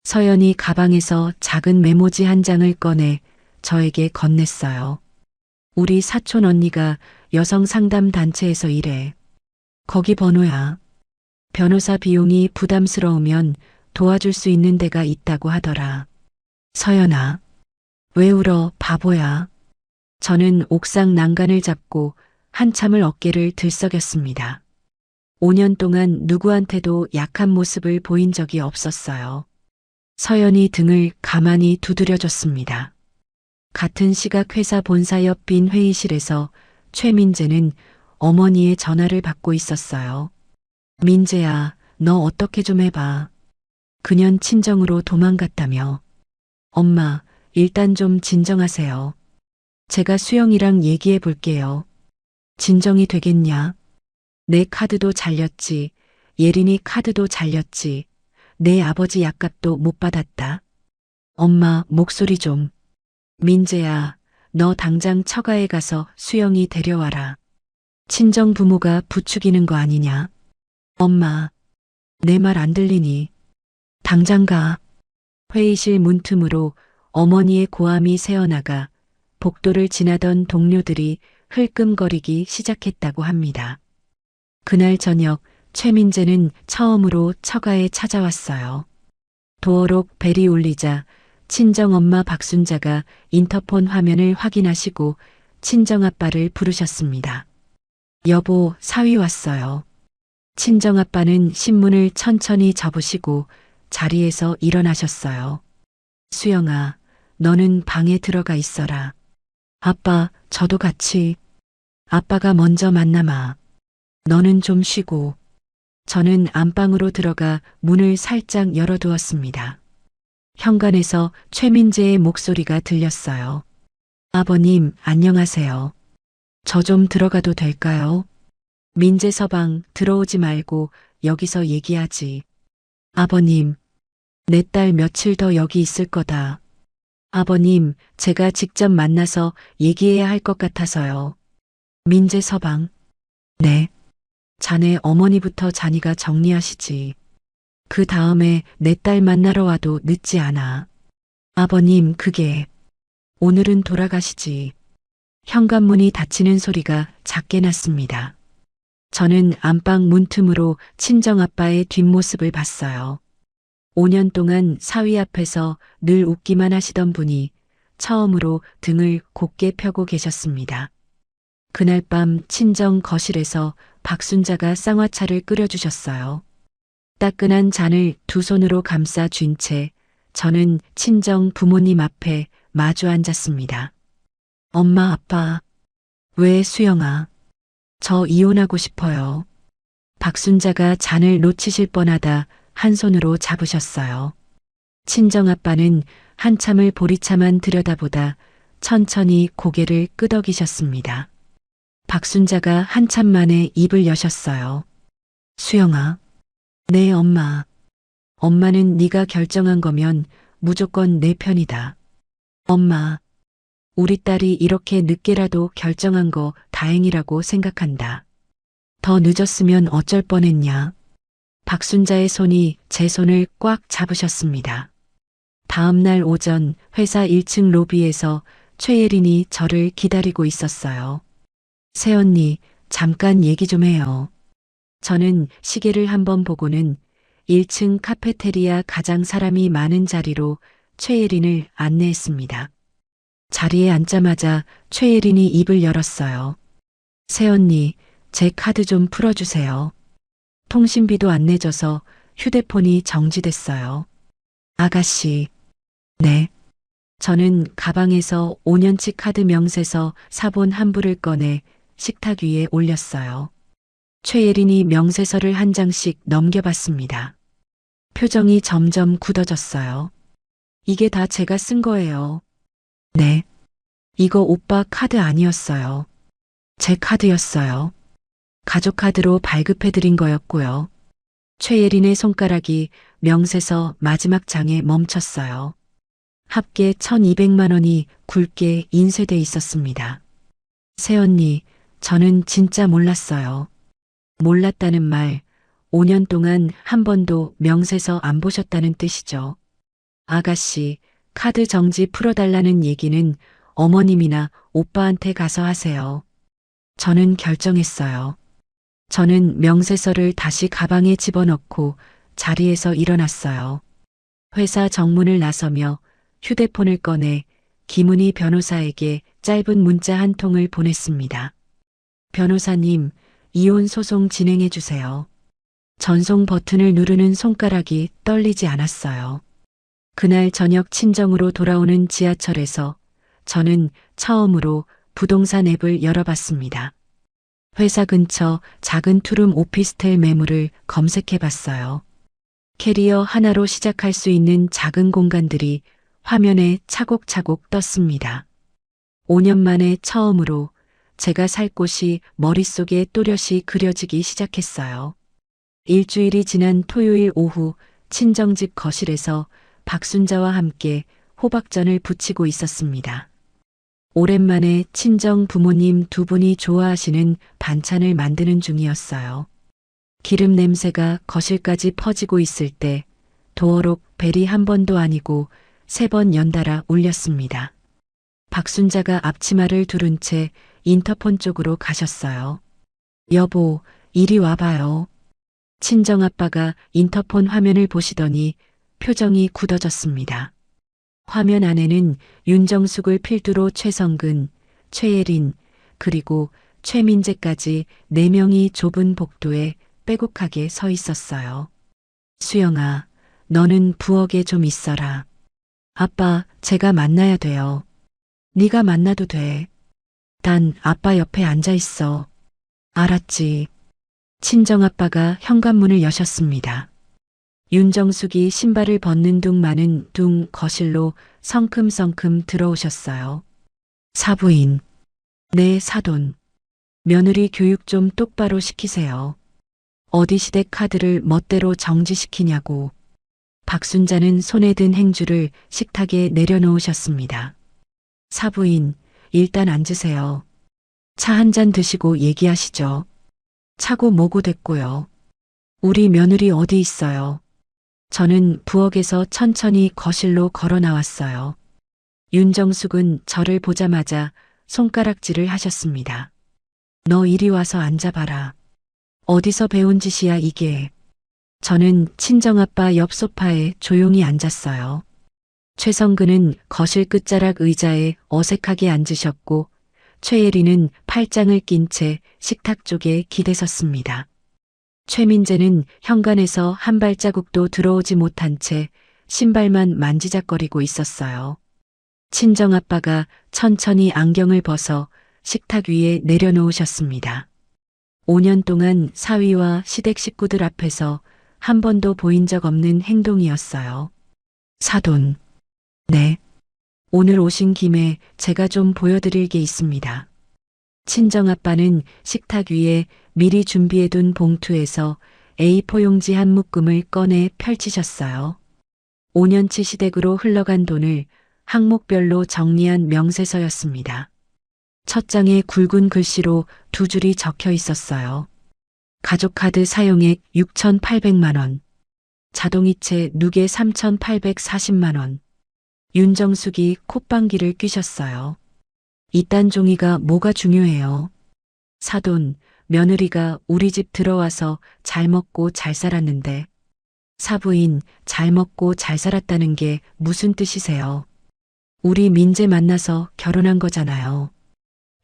서연이 가방에서 작은 메모지 한 장을 꺼내 저에게 건넸어요. 우리 사촌 언니가 여성 상담 단체에서 일해. 거기 번호야. 변호사 비용이 부담스러우면 도와줄 수 있는 데가 있다고 하더라. 서연아. 왜 울어, 바보야. 저는 옥상 난간을 잡고 한참을 어깨를 들썩였습니다. 5년 동안 누구한테도 약한 모습을 보인 적이 없었어요. 서연이 등을 가만히 두드려줬습니다. 같은 시각 회사 본사 옆 빈 회의실에서 최민재는 어머니의 전화를 받고 있었어요. 민재야, 너 어떻게 좀 해봐. 그년 친정으로 도망갔다며. 엄마, 일단 좀 진정하세요. 제가 수영이랑 얘기해 볼게요. 진정이 되겠냐? 내 카드도 잘렸지. 예린이 카드도 잘렸지. 내 아버지 약값도 못 받았다. 엄마, 목소리 좀. 민재야, 너 당장 처가에 가서 수영이 데려와라. 친정 부모가 부추기는 거 아니냐? 엄마, 내 말 안 들리니? 당장 가. 회의실 문틈으로 어머니의 고함이 새어나가 복도를 지나던 동료들이 흘끔거리기 시작했다고 합니다. 그날 저녁 최민재는 처음으로 처가에 찾아왔어요. 도어록 벨이 울리자 친정엄마 박순자가 인터폰 화면을 확인하시고 친정아빠를 부르셨습니다. 여보, 사위 왔어요. 친정아빠는 신문을 천천히 접으시고 자리에서 일어나셨어요. 수영아, 너는 방에 들어가 있어라. 아빠, 저도 같이. 아빠가 먼저 만나마. 너는 좀 쉬고. 저는 안방으로 들어가 문을 살짝 열어두었습니다. 현관에서 최민재의 목소리가 들렸어요. 아버님, 안녕하세요. 저 좀 들어가도 될까요? 민재 서방, 들어오지 말고 여기서 얘기하지. 아버님, 내 딸 며칠 더 여기 있을 거다. 아버님, 제가 직접 만나서 얘기해야 할 것 같아서요. 민재 서방. 네. 자네 어머니부터 자니가 정리하시지. 그 다음에 내 딸 만나러 와도 늦지 않아. 아버님, 그게. 오늘은 돌아가시지. 현관문이 닫히는 소리가 작게 났습니다. 저는 안방 문틈으로 친정아빠의 뒷모습을 봤어요. 5년 동안 사위 앞에서 늘 웃기만 하시던 분이 처음으로 등을 곧게 펴고 계셨습니다. 그날 밤 친정 거실에서 박순자가 쌍화차를 끓여주셨어요. 따끈한 잔을 두 손으로 감싸 쥔 채 저는 친정 부모님 앞에 마주 앉았습니다. 엄마, 아빠. 왜 수영아? 저 이혼하고 싶어요. 박순자가 잔을 놓치실 뻔하다 한 손으로 잡으셨어요. 친정아빠는 한참을 보리차만 들여다보다 천천히 고개를 끄덕이셨습니다. 박순자가 한참 만에 입을 여셨어요. 수영아. 네, 엄마. 엄마는 네가 결정한 거면 무조건 내 편이다. 엄마. 우리 딸이 이렇게 늦게라도 결정한 거 다행이라고 생각한다. 더 늦었으면 어쩔 뻔했냐. 박순자의 손이 제 손을 꽉 잡으셨습니다. 다음 날 오전 회사 1층 로비에서 최예린이 저를 기다리고 있었어요. 새언니, 잠깐 얘기 좀 해요. 저는 시계를 한번 보고는 1층 카페테리아 가장 사람이 많은 자리로 최예린을 안내했습니다. 자리에 앉자마자 최예린이 입을 열었어요. 새언니, 제 카드 좀 풀어주세요. 통신비도 안 내줘서 휴대폰이 정지됐어요. 아가씨, 네. 저는 가방에서 5년치 카드 명세서 사본 한 부를 꺼내 식탁 위에 올렸어요. 최예린이 명세서를 한 장씩 넘겨봤습니다. 표정이 점점 굳어졌어요. 이게 다 제가 쓴 거예요. 네. 이거 오빠 카드 아니었어요. 제 카드였어요. 가족 카드로 발급해드린 거였고요. 최예린의 손가락이 명세서 마지막 장에 멈췄어요. 합계 1200만 원이 굵게 인쇄돼 있었습니다. 새언니, 저는 진짜 몰랐어요. 몰랐다는 말, 5년 동안 한 번도 명세서 안 보셨다는 뜻이죠. 아가씨, 카드 정지 풀어달라는 얘기는 어머님이나 오빠한테 가서 하세요. 저는 결정했어요. 저는 명세서를 다시 가방에 집어넣고 자리에서 일어났어요. 회사 정문을 나서며 휴대폰을 꺼내 김은희 변호사에게 짧은 문자 한 통을 보냈습니다. 변호사님, 이혼 소송 진행해 주세요. 전송 버튼을 누르는 손가락이 떨리지 않았어요. 그날 저녁 친정으로 돌아오는 지하철에서 저는 처음으로 부동산 앱을 열어봤습니다. 회사 근처 작은 투룸 오피스텔 매물을 검색해 봤어요. 캐리어 하나로 시작할 수 있는 작은 공간들이 화면에 차곡차곡 떴습니다. 5년 만에 처음으로 제가 살 곳이 머릿속에 또렷이 그려지기 시작했어요. 일주일이 지난 토요일 오후 친정집 거실에서 박순자와 함께 호박전을 부치고 있었습니다. 오랜만에 친정 부모님 두 분이 좋아하시는 반찬을 만드는 중이었어요. 기름 냄새가 거실까지 퍼지고 있을 때 도어록 벨이 한 번도 아니고 3번 연달아 울렸습니다. 박순자가 앞치마를 두른 채 인터폰 쪽으로 가셨어요. 여보, 이리 와봐요. 친정아빠가 인터폰 화면을 보시더니 표정이 굳어졌습니다. 화면 안에는 윤정숙을 필두로 최성근, 최예린, 그리고 최민재까지 4명이 좁은 복도에 빼곡하게 서 있었어요. 수영아, 너는 부엌에 좀 있어라. 아빠, 제가 만나야 돼요. 네가 만나도 돼. 난 아빠 옆에 앉아 있어. 알았지. 친정아빠가 현관문을 여셨습니다. 윤정숙이 신발을 벗는 둥 마는 둥 거실로 성큼성큼 들어오셨어요. 사부인. 네, 사돈. 며느리 교육 좀 똑바로 시키세요. 어디 시댁 카드를 멋대로 정지시키냐고. 박순자는 손에 든 행주를 식탁에 내려놓으셨습니다. 사부인, 일단 앉으세요. 차 한 잔 드시고 얘기하시죠. 차고 뭐고 됐고요. 우리 며느리 어디 있어요? 저는 부엌에서 천천히 거실로 걸어 나왔어요. 윤정숙은 저를 보자마자 손가락질을 하셨습니다. 너 이리 와서 앉아봐라. 어디서 배운 짓이야 이게. 저는 친정아빠 옆 소파에 조용히 앉았어요. 최성근은 거실 끝자락 의자에 어색하게 앉으셨고 최예리는 팔짱을 낀 채 식탁 쪽에 기대섰습니다. 최민재는 현관에서 한 발자국도 들어오지 못한 채 신발만 만지작거리고 있었어요. 친정아빠가 천천히 안경을 벗어 식탁 위에 내려놓으셨습니다. 5년 동안 사위와 시댁 식구들 앞에서 한 번도 보인 적 없는 행동이었어요. 사돈. 네. 오늘 오신 김에 제가 좀 보여드릴 게 있습니다. 친정아빠는 식탁 위에 미리 준비해둔 봉투에서 A4 용지 한 묶음을 꺼내 펼치셨어요. 5년치 시댁으로 흘러간 돈을 항목별로 정리한 명세서였습니다. 첫 장에 굵은 글씨로 2줄이 적혀 있었어요. 가족카드 사용액 6,800만 원. 자동이체 누계 3,840만 원. 윤정숙이 콧방귀를 뀌셨어요. 이딴 종이가 뭐가 중요해요. 사돈, 며느리가 우리 집 들어와서 잘 먹고 잘 살았는데 사부인 잘 먹고 잘 살았다는 게 무슨 뜻이세요? 우리 민재 만나서 결혼한 거잖아요.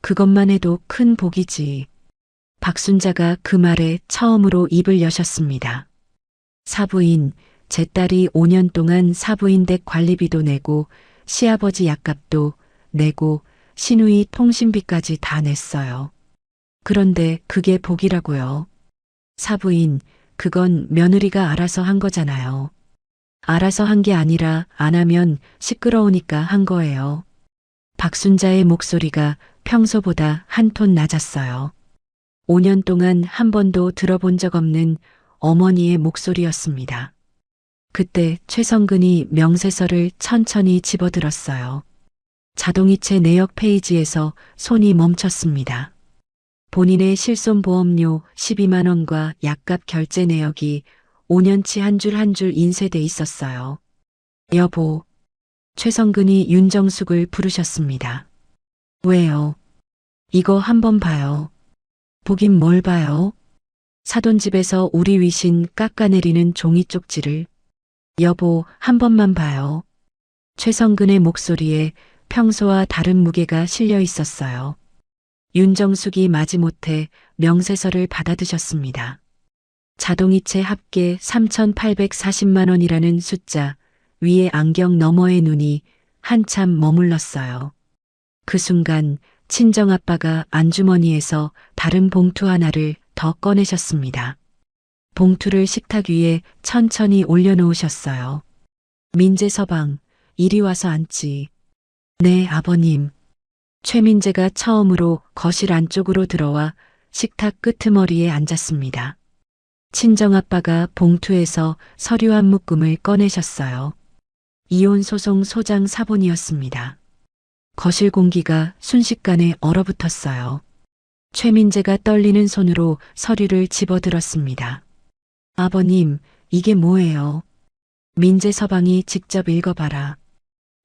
그것만 해도 큰 복이지. 박순자가 그 말에 처음으로 입을 여셨습니다. 사부인, 제 딸이 5년 동안 사부인 댁 관리비도 내고 시아버지 약값도 내고 시누이 통신비까지 다 냈어요. 그런데 그게 복이라고요. 사부인, 그건 며느리가 알아서 한 거잖아요. 알아서 한 게 아니라 안 하면 시끄러우니까 한 거예요. 박순자의 목소리가 평소보다 한 톤 낮았어요. 5년 동안 한 번도 들어본 적 없는 어머니의 목소리였습니다. 그때 최성근이 명세서를 천천히 집어들었어요. 자동이체 내역 페이지에서 손이 멈췄습니다. 본인의 실손보험료 12만 원과 약값 결제 내역이 5년치 한 줄 한 줄 인쇄돼 있었어요. 여보, 최성근이 윤정숙을 부르셨습니다. 왜요? 이거 한번 봐요. 보긴 뭘 봐요? 사돈집에서 우리 위신 깎아내리는 종이 쪽지를. 여보, 한 번만 봐요. 최성근의 목소리에 평소와 다른 무게가 실려 있었어요. 윤정숙이 마지못해 명세서를 받아드셨습니다. 자동이체 합계 3,840만 원이라는 숫자, 위에 안경 너머의 눈이 한참 머물렀어요. 그 순간 친정아빠가 안주머니에서 다른 봉투 하나를 더 꺼내셨습니다. 봉투를 식탁 위에 천천히 올려놓으셨어요. 민재 서방, 이리 와서 앉지. 네, 아버님. 최민재가 처음으로 거실 안쪽으로 들어와 식탁 끄트머리에 앉았습니다. 친정아빠가 봉투에서 서류 한 묶음을 꺼내셨어요. 이혼소송 소장 사본이었습니다. 거실 공기가 순식간에 얼어붙었어요. 최민재가 떨리는 손으로 서류를 집어들었습니다. 아버님, 이게 뭐예요? 민재 서방이 직접 읽어봐라.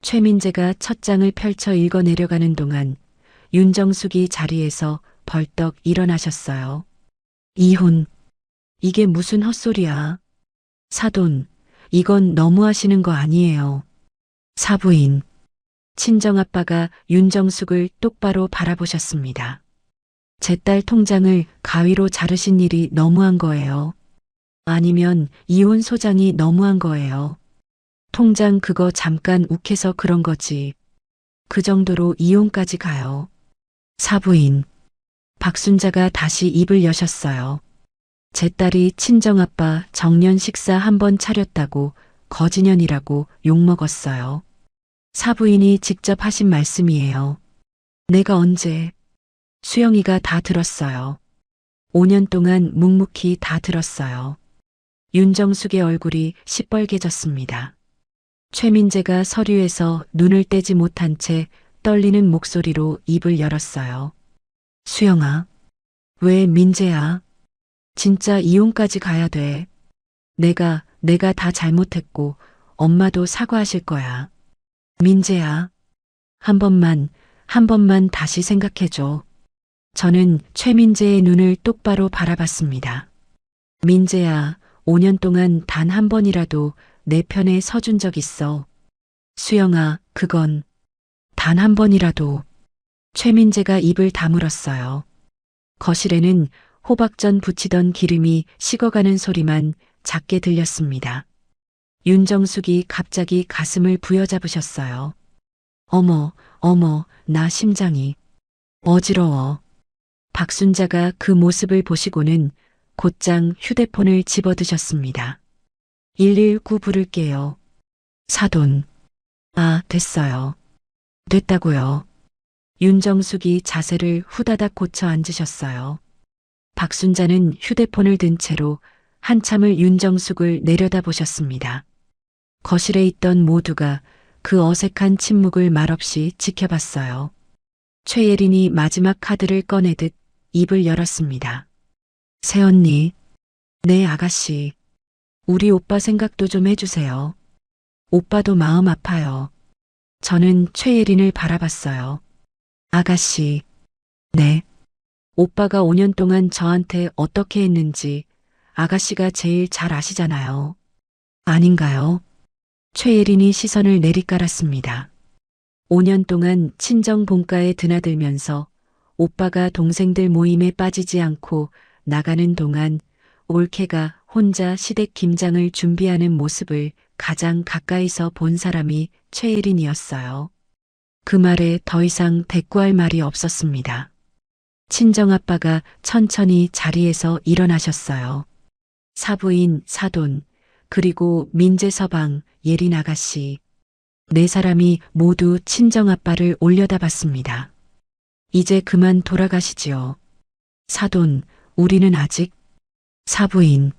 최민재가 첫 장을 펼쳐 읽어 내려가는 동안 윤정숙이 자리에서 벌떡 일어나셨어요. 이혼. 이게 무슨 헛소리야. 사돈, 이건 너무하시는 거 아니에요. 사부인. 친정아빠가 윤정숙을 똑바로 바라보셨습니다. 제 딸 통장을 가위로 자르신 일이 너무한 거예요. 아니면 이혼 소장이 너무한 거예요. 통장 그거 잠깐 욱해서 그런 거지. 그 정도로 이혼까지 가요. 사부인. 박순자가 다시 입을 여셨어요. 제 딸이 친정아빠 정년 식사 한 번 차렸다고 거지년이라고 욕먹었어요. 사부인이 직접 하신 말씀이에요. 내가 언제. 수영이가 다 들었어요. 5년 동안 묵묵히 다 들었어요. 윤정숙의 얼굴이 시뻘개졌습니다. 최민재가 서류에서 눈을 떼지 못한 채 떨리는 목소리로 입을 열었어요. 수영아, 왜 민재야? 진짜 이혼까지 가야 돼. 내가 다 잘못했고 엄마도 사과하실 거야. 민재야, 한 번만 다시 생각해줘. 저는 최민재의 눈을 똑바로 바라봤습니다. 민재야, 5년 동안 단 한 번이라도 내 편에 서준 적 있어. 수영아, 그건 단 한 번이라도. 최민재가 입을 다물었어요. 거실에는 호박전 부치던 기름이 식어가는 소리만 작게 들렸습니다. 윤정숙이 갑자기 가슴을 부여잡으셨어요. 어머, 나 심장이 어지러워. 박순자가 그 모습을 보시고는 곧장 휴대폰을 집어드셨습니다. 119 부를게요. 사돈. 아, 됐어요. 됐다고요. 윤정숙이 자세를 후다닥 고쳐 앉으셨어요. 박순자는 휴대폰을 든 채로 한참을 윤정숙을 내려다보셨습니다. 거실에 있던 모두가 그 어색한 침묵을 말없이 지켜봤어요. 최예린이 마지막 카드를 꺼내듯 입을 열었습니다. 새언니, 네 아가씨, 우리 오빠 생각도 좀 해주세요. 오빠도 마음 아파요. 저는 최예린을 바라봤어요. 아가씨, 네. 오빠가 5년 동안 저한테 어떻게 했는지 아가씨가 제일 잘 아시잖아요. 아닌가요? 최예린이 시선을 내리깔았습니다. 5년 동안 친정 본가에 드나들면서 오빠가 동생들 모임에 빠지지 않고 나가는 동안 올케가 혼자 시댁 김장을 준비하는 모습을 가장 가까이서 본 사람이 최혜린이었어요. 그 말에 더 이상 대꾸할 말이 없었습니다. 친정아빠가 천천히 자리에서 일어나셨어요. 사부인, 사돈, 그리고 민재서방, 예린 아가씨. 네 사람이 모두 친정아빠를 올려다봤습니다. 이제 그만 돌아가시지요. 사돈, 우리는 아직. 사부인.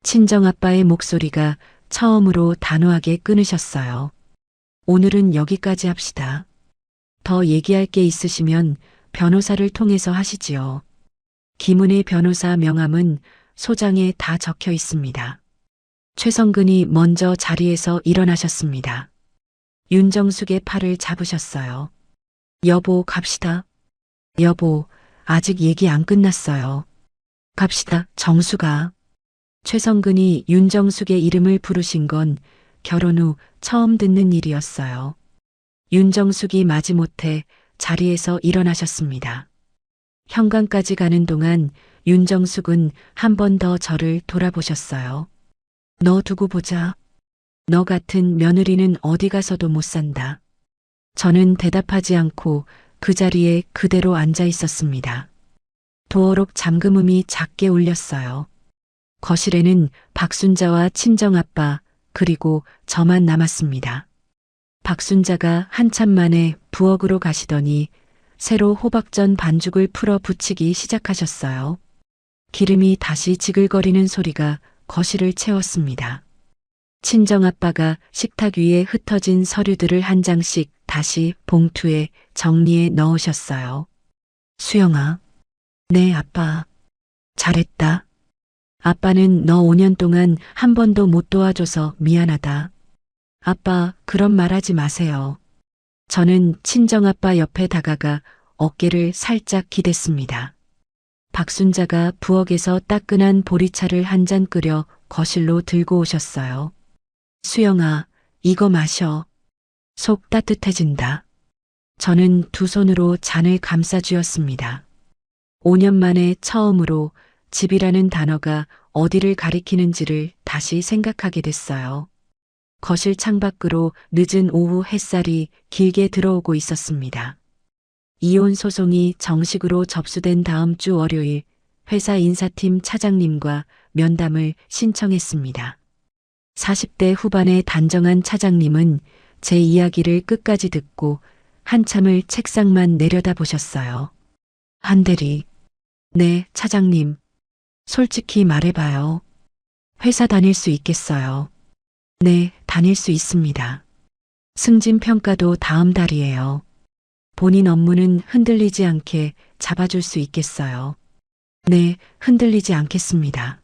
친정아빠의 목소리가 처음으로 단호하게 끊으셨어요. 오늘은 여기까지 합시다. 더 얘기할 게 있으시면 변호사를 통해서 하시지요. 김은혜 변호사 명함은 소장에 다 적혀 있습니다. 최성근이 먼저 자리에서 일어나셨습니다. 윤정숙의 팔을 잡으셨어요. 여보, 갑시다. 여보, 아직 얘기 안 끝났어요. 갑시다, 정수가. 최성근이 윤정숙의 이름을 부르신 건 결혼 후 처음 듣는 일이었어요. 윤정숙이 마지못해 자리에서 일어나셨습니다. 현관까지 가는 동안 윤정숙은 한 번 더 저를 돌아보셨어요. 너 두고 보자. 너 같은 며느리는 어디 가서도 못 산다. 저는 대답하지 않고 그 자리에 그대로 앉아 있었습니다. 도어록 잠금음이 작게 울렸어요. 거실에는 박순자와 친정아빠 그리고 저만 남았습니다. 박순자가 한참 만에 부엌으로 가시더니 새로 호박전 반죽을 풀어 부치기 시작하셨어요. 기름이 다시 지글거리는 소리가 거실을 채웠습니다. 친정아빠가 식탁 위에 흩어진 서류들을 한 장씩 다시 봉투에 정리해 넣으셨어요. 수영아. 네, 아빠. 잘했다. 아빠는 너 5년 동안 한 번도 못 도와줘서 미안하다. 아빠, 그런 말 하지 마세요. 저는 친정아빠 옆에 다가가 어깨를 살짝 기댔습니다. 박순자가 부엌에서 따끈한 보리차를 한 잔 끓여 거실로 들고 오셨어요. 수영아, 이거 마셔. 속 따뜻해진다. 저는 두 손으로 잔을 감싸 쥐었습니다. 5년 만에 처음으로 집이라는 단어가 어디를 가리키는지를 다시 생각하게 됐어요. 거실 창밖으로 늦은 오후 햇살이 길게 들어오고 있었습니다. 이혼 소송이 정식으로 접수된 다음 주 월요일 회사 인사팀 차장님과 면담을 신청했습니다. 40대 후반의 단정한 차장님은 제 이야기를 끝까지 듣고 한참을 책상만 내려다보셨어요. 한대리. 네, 차장님. 솔직히 말해봐요. 회사 다닐 수 있겠어요? 네, 다닐 수 있습니다. 승진 평가도 다음 달이에요. 본인 업무는 흔들리지 않게 잡아줄 수 있겠어요? 네, 흔들리지 않겠습니다.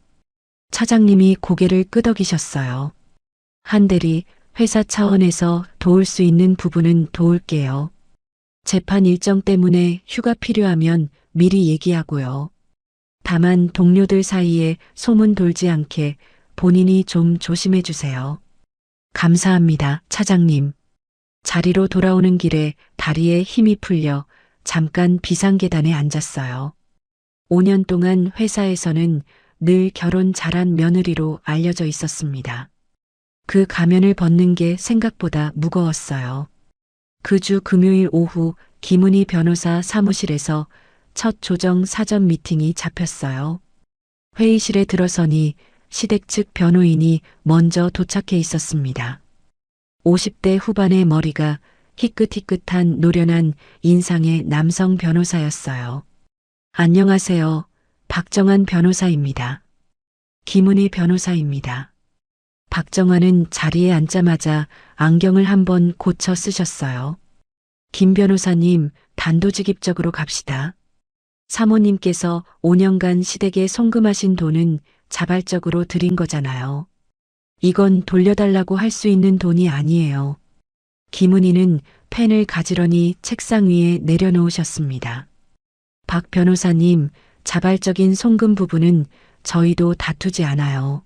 차장님이 고개를 끄덕이셨어요. 한대리, 회사 차원에서 도울 수 있는 부분은 도울게요. 재판 일정 때문에 휴가 필요하면 미리 얘기하고요. 다만 동료들 사이에 소문 돌지 않게 본인이 좀 조심해 주세요. 감사합니다, 차장님. 자리로 돌아오는 길에 다리에 힘이 풀려 잠깐 비상계단에 앉았어요. 5년 동안 회사에서는 늘 결혼 잘한 며느리로 알려져 있었습니다. 그 가면을 벗는 게 생각보다 무거웠어요. 그 주 금요일 오후 김은희 변호사 사무실에서 첫 조정 사전 미팅이 잡혔어요. 회의실에 들어서니 시댁 측 변호인이 먼저 도착해 있었습니다. 50대 후반의 머리가 희끗희끗한 노련한 인상의 남성 변호사였어요. 안녕하세요. 박정환 변호사입니다. 김은희 변호사입니다. 박정환은 자리에 앉자마자 안경을 한번 고쳐 쓰셨어요. 김 변호사님, 단도직입적으로 갑시다. 사모님께서 5년간 시댁에 송금하신 돈은 자발적으로 드린 거잖아요. 이건 돌려달라고 할 수 있는 돈이 아니에요. 김은희는 펜을 가지런히 책상 위에 내려놓으셨습니다. 박 변호사님, 자발적인 송금 부분은 저희도 다투지 않아요.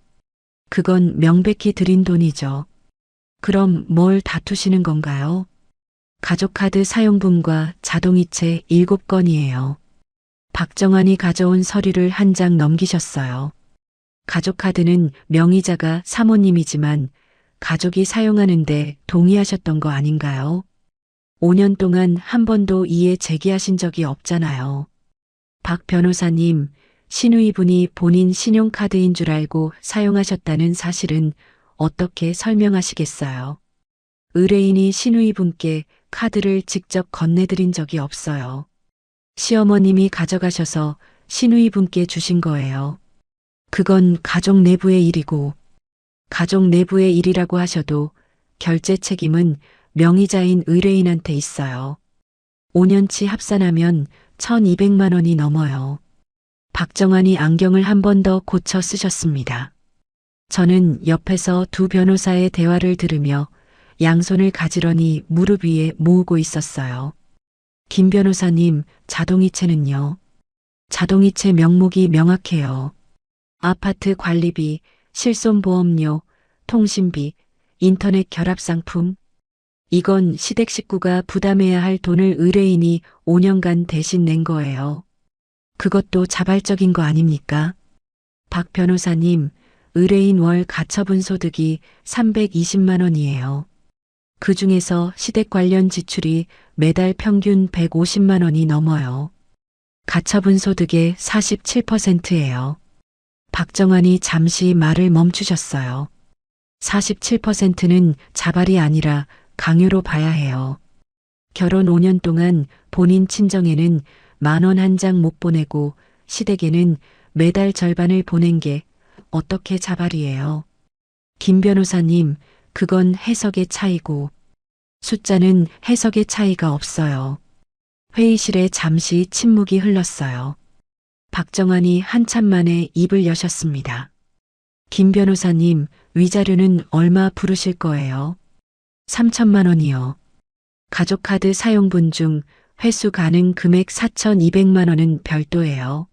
그건 명백히 드린 돈이죠. 그럼 뭘 다투시는 건가요? 가족카드 사용분과 자동이체 7건이에요. 박정환이 가져온 서류를 한 장 넘기셨어요. 가족카드는 명의자가 사모님이지만 가족이 사용하는데 동의하셨던 거 아닌가요? 5년 동안 한 번도 이의 제기하신 적이 없잖아요. 박 변호사님, 시누이분이 본인 신용카드인 줄 알고 사용하셨다는 사실은 어떻게 설명하시겠어요? 의뢰인이 시누이분께 카드를 직접 건네드린 적이 없어요. 시어머님이 가져가셔서 시누이분께 주신 거예요. 그건 가족 내부의 일이고, 가족 내부의 일이라고 하셔도 결제 책임은 명의자인 의뢰인한테 있어요. 5년치 합산하면 1,200만 원이 넘어요. 박정환이 안경을 한 번 더 고쳐 쓰셨습니다. 저는 옆에서 두 변호사의 대화를 들으며 양손을 가지런히 무릎 위에 모으고 있었어요. 김 변호사님, 자동이체는요? 자동이체 명목이 명확해요. 아파트 관리비, 실손보험료, 통신비, 인터넷 결합상품. 이건 시댁 식구가 부담해야 할 돈을 의뢰인이 5년간 대신 낸 거예요. 그것도 자발적인 거 아닙니까? 박 변호사님, 의뢰인 월 가처분 소득이 320만 원이에요. 그 중에서 시댁 관련 지출이 매달 평균 150만 원이 넘어요. 가처분 소득의 47%예요. 박정환이 잠시 말을 멈추셨어요. 47%는 자발이 아니라 강요로 봐야 해요. 결혼 5년 동안 본인 친정에는 10,000원 한 장 못 보내고 시댁에는 매달 절반을 보낸 게 어떻게 자발이에요? 김 변호사님, 그건 해석의 차이고 숫자는 해석의 차이가 없어요. 회의실에 잠시 침묵이 흘렀어요. 박정환이 한참 만에 입을 여셨습니다. 김 변호사님, 위자료는 얼마 부르실 거예요? 3천만 원이요. 가족카드 사용분 중 회수 가능 금액 4,200만 원은 별도예요.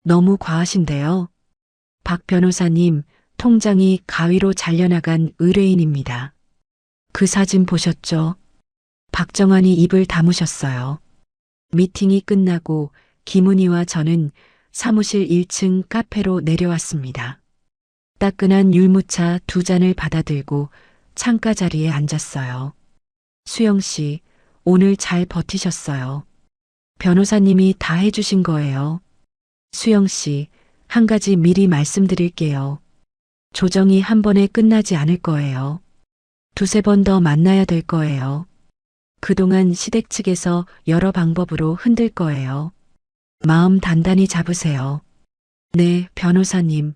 너무 과하신데요. 박 변호사님, 통장이 가위로 잘려나간 의뢰인입니다. 그 사진 보셨죠? 박정환이 입을 다무셨어요. 미팅이 끝나고 김은희와 저는 사무실 1층 카페로 내려왔습니다. 따끈한 율무차 2잔을 받아들고 창가 자리에 앉았어요. 수영 씨, 오늘 잘 버티셨어요. 변호사님이 다 해주신 거예요. 수영 씨, 한 가지 미리 말씀드릴게요. 조정이 한 번에 끝나지 않을 거예요. 2-3번 더 만나야 될 거예요. 그동안 시댁 측에서 여러 방법으로 흔들 거예요. 마음 단단히 잡으세요. 네, 변호사님.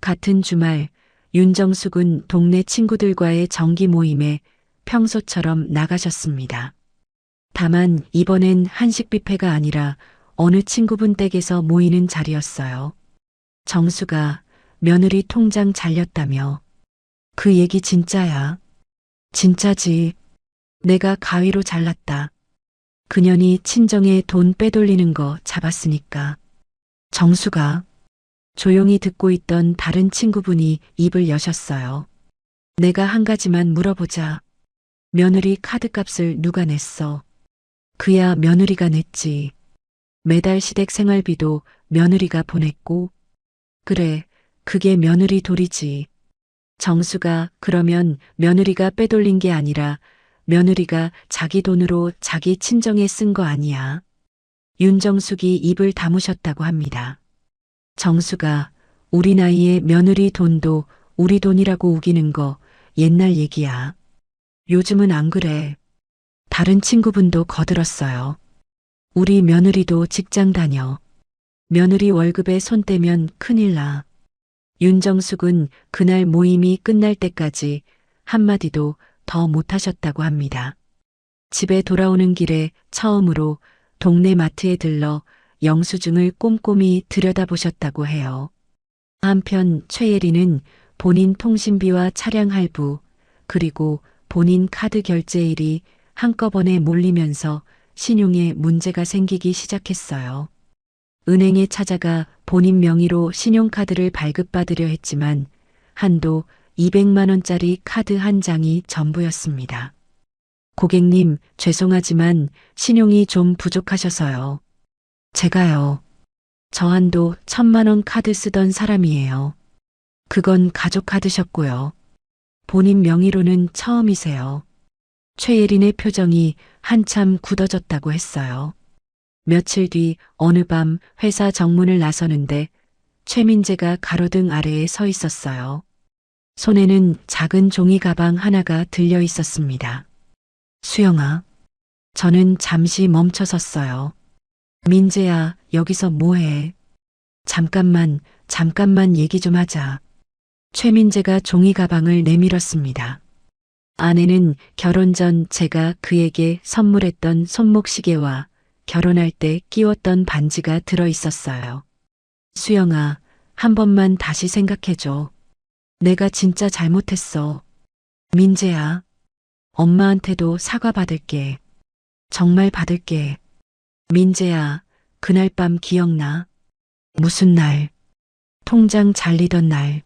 같은 주말 윤정숙은 동네 친구들과의 정기 모임에 평소처럼 나가셨습니다. 다만 이번엔 한식 뷔페가 아니라 어느 친구분 댁에서 모이는 자리였어요. 정수가 며느리 통장 잘렸다며. 그 얘기 진짜야. 진짜지. 내가 가위로 잘랐다. 그년이 친정에 돈 빼돌리는 거 잡았으니까. 정수가. 조용히 듣고 있던 다른 친구분이 입을 여셨어요. 내가 한 가지만 물어보자. 며느리 카드값을 누가 냈어? 그야 며느리가 냈지. 매달 시댁 생활비도 며느리가 보냈고. 그래, 그게 며느리 도리지. 정수가 그러면 며느리가 빼돌린 게 아니라 며느리가 자기 돈으로 자기 친정에 쓴 거 아니야. 윤정숙이 입을 다무셨다고 합니다. 정수가 우리 나이에 며느리 돈도 우리 돈이라고 우기는 거 옛날 얘기야. 요즘은 안 그래. 다른 친구분도 거들었어요. 우리 며느리도 직장 다녀. 며느리 월급에 손 떼면 큰일 나. 윤정숙은 그날 모임이 끝날 때까지 한마디도 더 못하셨다고 합니다. 집에 돌아오는 길에 처음으로 동네 마트에 들러 영수증을 꼼꼼히 들여다보셨다고 해요. 한편 최예리는 본인 통신비와 차량 할부, 그리고 본인 카드 결제일이 한꺼번에 몰리면서 신용에 문제가 생기기 시작했어요. 은행에 찾아가 본인 명의로 신용카드를 발급받으려 했지만 한도 200만 원짜리 카드 한 장이 전부였습니다. 고객님, 죄송하지만 신용이 좀 부족하셔서요. 제가요. 저 한도 1,000만 원 카드 쓰던 사람이에요. 그건 가족 카드셨고요. 본인 명의로는 처음이세요. 최예린의 표정이 한참 굳어졌다고 했어요. 며칠 뒤 어느 밤 회사 정문을 나서는데 최민재가 가로등 아래에 서 있었어요. 손에는 작은 종이 가방 하나가 들려 있었습니다. 수영아. 저는 잠시 멈춰 섰어요. 민재야, 여기서 뭐해? 잠깐만 얘기 좀 하자. 최민재가 종이 가방을 내밀었습니다. 안에는 결혼 전 제가 그에게 선물했던 손목시계와 결혼할 때 끼웠던 반지가 들어 있었어요. 수영아, 한 번만 다시 생각해줘. 내가 진짜 잘못했어. 민재야, 엄마한테도 사과받을게. 정말 받을게. 민재야, 그날 밤 기억나? 무슨 날? 통장 잘리던 날.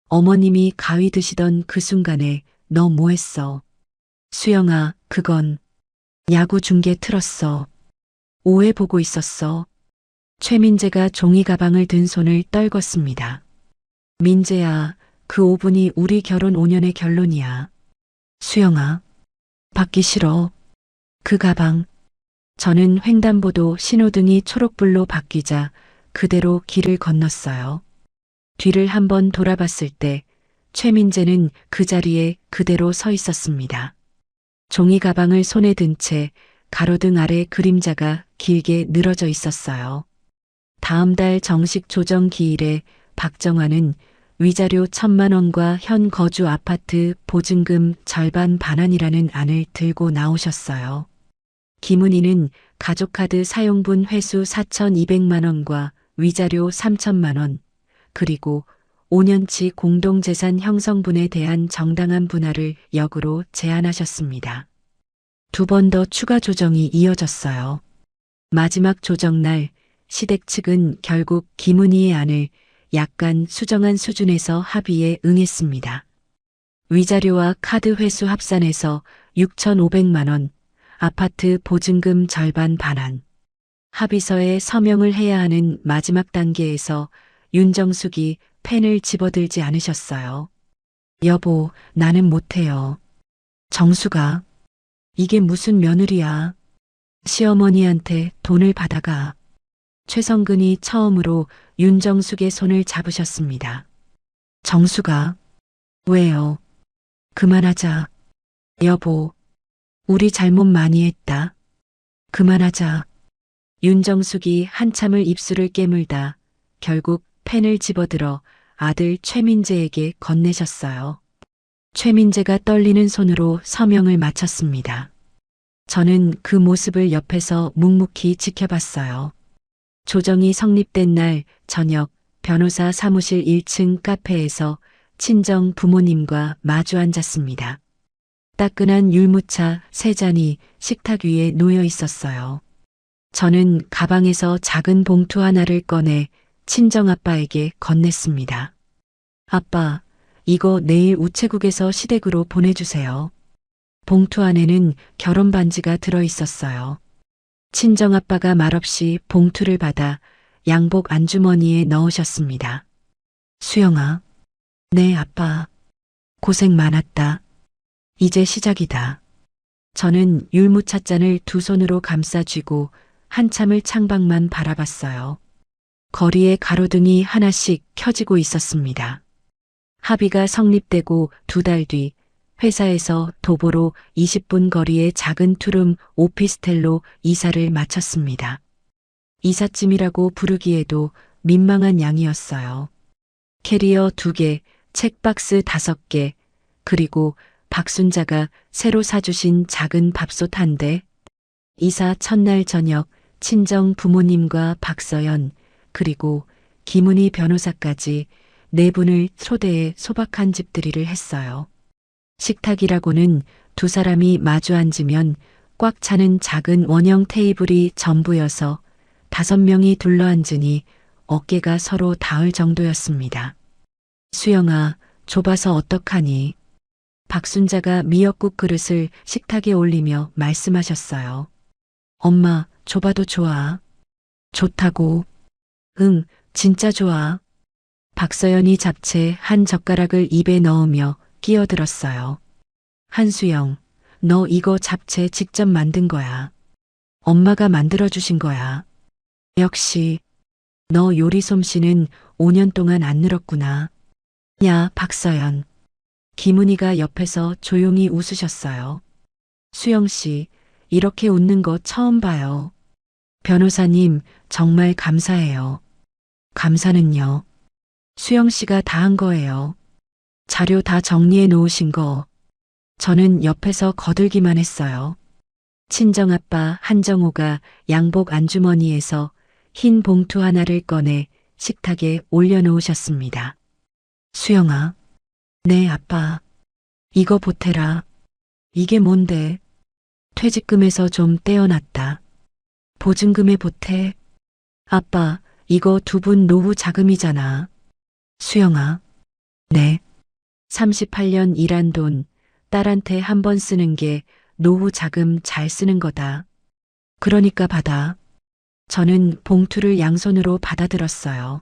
어머님이 가위 드시던 그 순간에 너 뭐 했어? 수영아, 그건 야구 중계 틀었어. 오해 보고 있었어. 최민재가 종이 가방을 든 손을 떨궜습니다. 민재야, 그 5분이 우리 결혼 5년의 결론이야. 수영아, 받기 싫어. 그 가방. 저는 횡단보도 신호등이 초록불로 바뀌자 그대로 길을 건넜어요. 뒤를 한번 돌아봤을 때 최민재는 그 자리에 그대로 서 있었습니다. 종이 가방을 손에 든 채 가로등 아래 그림자가 길게 늘어져 있었어요. 다음 달 정식 조정 기일에 박정환은 위자료 1,000만 원과 현 거주 아파트 보증금 절반 반환이라는 안을 들고 나오셨어요. 김은희는 가족카드 사용분 회수 4,200만 원과 위자료 3,000만 원, 그리고 5년치 공동재산 형성분에 대한 정당한 분할을 역으로 제안하셨습니다. 두 번 더 추가 조정이 이어졌어요. 마지막 조정날 시댁 측은 결국 김은희의 안을 약간 수정한 수준에서 합의에 응했습니다. 위자료와 카드 회수 합산해서 6,500만 원, 아파트 보증금 절반 반환. 합의서에 서명을 해야 하는 마지막 단계에서 윤정숙이 펜을 집어들지 않으셨어요. 여보, 나는 못해요. 정수가. 이게 무슨 며느리야. 시어머니한테 돈을 받아가. 최성근이 처음으로 윤정숙의 손을 잡으셨습니다. 정수가. 왜요? 그만하자. 여보, 우리 잘못 많이 했다. 그만하자. 윤정숙이 한참을 입술을 깨물다 결국 펜을 집어들어 아들 최민재에게 건네셨어요. 최민재가 떨리는 손으로 서명을 마쳤습니다. 저는 그 모습을 옆에서 묵묵히 지켜봤어요. 조정이 성립된 날 저녁 변호사 사무실 1층 카페에서 친정 부모님과 마주 앉았습니다. 따끈한 율무차 3잔이 식탁 위에 놓여 있었어요. 저는 가방에서 작은 봉투 하나를 꺼내 친정아빠에게 건넸습니다. 아빠, 이거 내일 우체국에서 시댁으로 보내주세요. 봉투 안에는 결혼 반지가 들어 있었어요. 친정아빠가 말없이 봉투를 받아 양복 안주머니에 넣으셨습니다. 수영아. 네, 아빠. 고생 많았다. 이제 시작이다. 저는 율무찻잔을 두 손으로 감싸 쥐고 한참을 창밖만 바라봤어요. 거리에 가로등이 하나씩 켜지고 있었습니다. 합의가 성립되고 2달 뒤 회사에서 도보로 20분 거리의 작은 투룸 오피스텔로 이사를 마쳤습니다. 이삿짐이라고 부르기에도 민망한 양이었어요. 캐리어 2개, 책박스 5개, 그리고 박순자가 새로 사주신 작은 밥솥 1대. 이사 첫날 저녁 친정 부모님과 박서연 그리고 김은희 변호사까지 4분을 초대해 소박한 집들이를 했어요. 식탁이라고는 2 사람이 마주 앉으면 꽉 차는 작은 원형 테이블이 전부여서 5명이 둘러앉으니 어깨가 서로 닿을 정도였습니다. 수영아, 좁아서 어떡하니? 박순자가 미역국 그릇을 식탁에 올리며 말씀하셨어요. 엄마, 좁아도 좋아. 좋다고. 응, 진짜 좋아. 박서연이 잡채 한 젓가락을 입에 넣으며 끼어들었어요. 한수영, 너 이거 잡채 직접 만든 거야. 엄마가 만들어주신 거야. 역시 너 요리 솜씨는 5년 동안 안 늘었구나. 야, 박서연. 김은희가 옆에서 조용히 웃으셨어요. 수영 씨, 이렇게 웃는 거 처음 봐요. 변호사님, 정말 감사해요. 감사는요. 수영 씨가 다 한 거예요. 자료 다 정리해 놓으신 거. 저는 옆에서 거들기만 했어요. 친정아빠 한정호가 양복 안주머니에서 흰 봉투 하나를 꺼내 식탁에 올려놓으셨습니다. 수영아. 네, 아빠. 이거 보태라. 이게 뭔데? 퇴직금에서 좀 떼어놨다. 보증금에 보태. 아빠, 이거 두 분 노후 자금이잖아. 수영아. 네. 38년 일한 돈, 딸한테 한 번 쓰는 게 노후 자금 잘 쓰는 거다. 그러니까 받아. 저는 봉투를 양손으로 받아들었어요.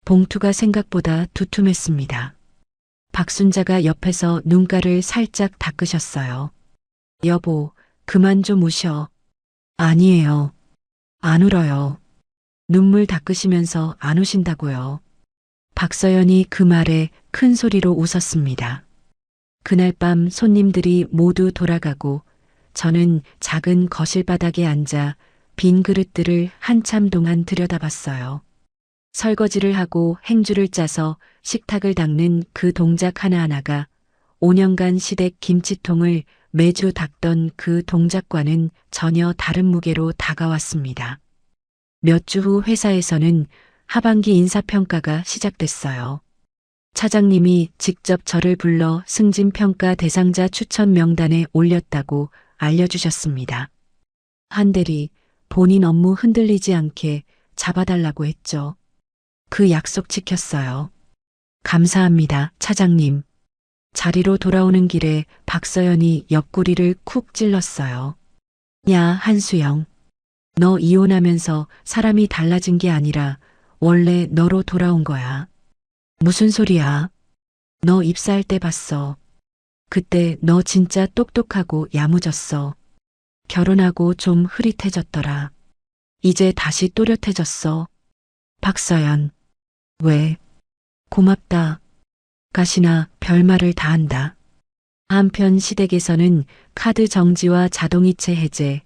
봉투가 생각보다 두툼했습니다. 박순자가 옆에서 눈가를 살짝 닦으셨어요. 여보, 그만 좀 우셔. 아니에요. 안 울어요. 눈물 닦으시면서 안 우신다고요. 박서연이 그 말에 큰 소리로 웃었습니다. 그날 밤 손님들이 모두 돌아가고 저는 작은 거실 바닥에 앉아 빈 그릇들을 한참 동안 들여다봤어요. 설거지를 하고 행주를 짜서 식탁을 닦는 그 동작 하나하나가 5년간 시댁 김치통을 매주 닦던 그 동작과는 전혀 다른 무게로 다가왔습니다. 몇 주 후 회사에서는 하반기 인사평가가 시작됐어요. 차장님이 직접 저를 불러 승진평가 대상자 추천 명단에 올렸다고 알려주셨습니다. 한 대리, 본인 업무 흔들리지 않게 잡아달라고 했죠. 그 약속 지켰어요. 감사합니다, 차장님. 자리로 돌아오는 길에 박서연이 옆구리를 쿡 찔렀어요. 야, 한수영. 너 이혼하면서 사람이 달라진 게 아니라 원래 너로 돌아온 거야. 무슨 소리야? 너 입사할 때 봤어. 그때 너 진짜 똑똑하고 야무졌어. 결혼하고 좀 흐릿해졌더라. 이제 다시 또렷해졌어. 박서연. 왜? 고맙다. 가시나 별말을 다 한다. 한편 시댁에서는 카드 정지와 자동이체 해제,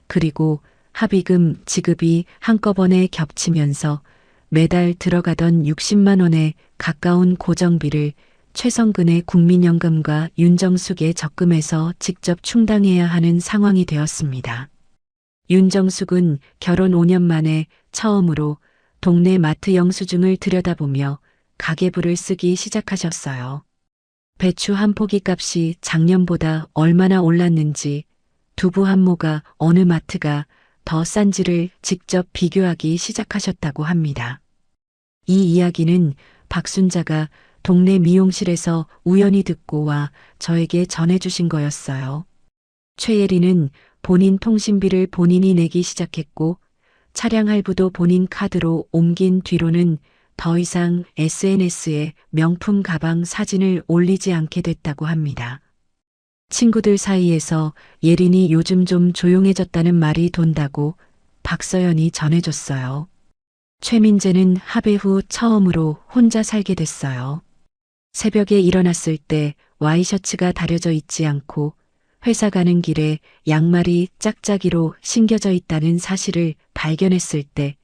그리고 합의금 지급이 한꺼번에 겹치면서 매달 들어가던 60만 원에 가까운 고정비를 최성근의 국민연금과 윤정숙의 적금에서 직접 충당해야 하는 상황이 되었습니다. 윤정숙은 결혼 5년 만에 처음으로 동네 마트 영수증을 들여다보며 가계부를 쓰기 시작하셨어요. 배추 한 포기 값이 작년보다 얼마나 올랐는지, 두부 한 모가 어느 마트가 더 싼지를 직접 비교하기 시작하셨다고 합니다. 이 이야기는 박순자가 동네 미용실에서 우연히 듣고 와 저에게 전해주신 거였어요. 최예리는 본인 통신비를 본인이 내기 시작했고 차량 할부도 본인 카드로 옮긴 뒤로는 더 이상 SNS에 명품 가방 사진을 올리지 않게 됐다고 합니다. 친구들 사이에서 예린이 요즘 좀 조용해졌다는 말이 돈다고 박서연이 전해줬어요. 최민재는 합의 후 처음으로 혼자 살게 됐어요. 새벽에 일어났을 때 와이셔츠가 다려져 있지 않고 회사 가는 길에 양말이 짝짝이로 신겨져 있다는 사실을 발견했을 때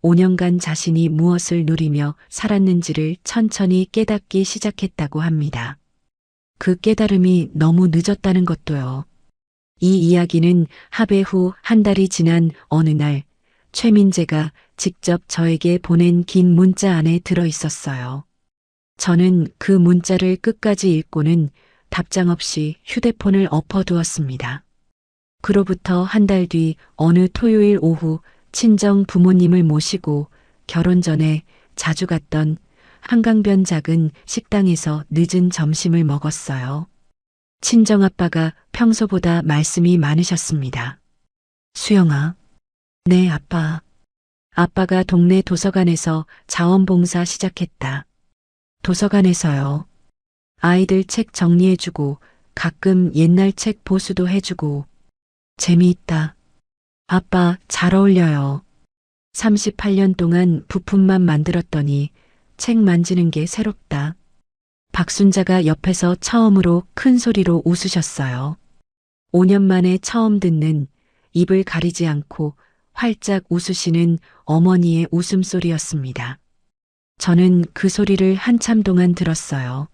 5년간 자신이 무엇을 누리며 살았는지를 천천히 깨닫기 시작했다고 합니다. 그 깨달음이 너무 늦었다는 것도요. 이 이야기는 합의 후 한 달이 지난 어느 날 최민재가 직접 저에게 보낸 긴 문자 안에 들어 있었어요. 저는 그 문자를 끝까지 읽고는 답장 없이 휴대폰을 엎어두었습니다. 그로부터 한 달 뒤 어느 토요일 오후 친정 부모님을 모시고 결혼 전에 자주 갔던 한강변 작은 식당에서 늦은 점심을 먹었어요. 친정아빠가 평소보다 말씀이 많으셨습니다. 수영아. 네, 아빠. 아빠가 동네 도서관에서 자원봉사 시작했다. 도서관에서요. 아이들 책 정리해주고 가끔 옛날 책 보수도 해주고. 재미있다. 아빠, 잘 어울려요. 38년 동안 부품만 만들었더니 책 만지는 게 새롭다. 박순자가 옆에서 처음으로 큰 소리로 웃으셨어요. 5년 만에 처음 듣는, 입을 가리지 않고 활짝 웃으시는 어머니의 웃음소리였습니다. 저는 그 소리를 한참 동안 들었어요.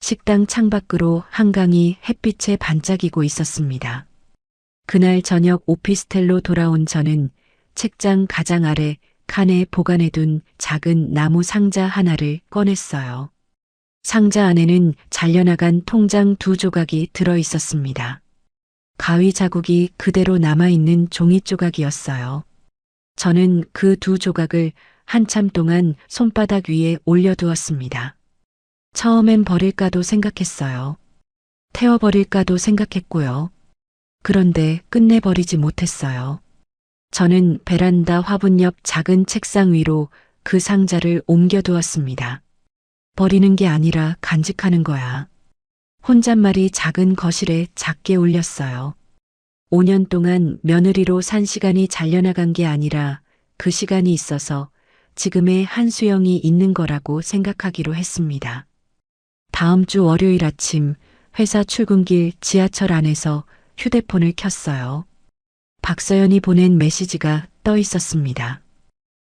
식당 창밖으로 한강이 햇빛에 반짝이고 있었습니다. 그날 저녁 오피스텔로 돌아온 저는 책장 가장 아래 칸에 보관해둔 작은 나무 상자 하나를 꺼냈어요. 상자 안에는 잘려나간 통장 2조각이 들어 있었습니다. 가위 자국이 그대로 남아있는 종이 조각이었어요. 저는 그 2조각을 한참 동안 손바닥 위에 올려두었습니다. 처음엔 버릴까도 생각했어요. 태워버릴까도 생각했고요. 그런데 끝내 버리지 못했어요. 저는 베란다 화분 옆 작은 책상 위로 그 상자를 옮겨두었습니다. 버리는 게 아니라 간직하는 거야. 혼잣말이 작은 거실에 작게 울렸어요. 5년 동안 며느리로 산 시간이 잘려나간 게 아니라 그 시간이 있어서 지금의 한수영이 있는 거라고 생각하기로 했습니다. 다음 주 월요일 아침 회사 출근길 지하철 안에서 휴대폰을 켰어요. 박서연이 보낸 메시지가 떠 있었습니다.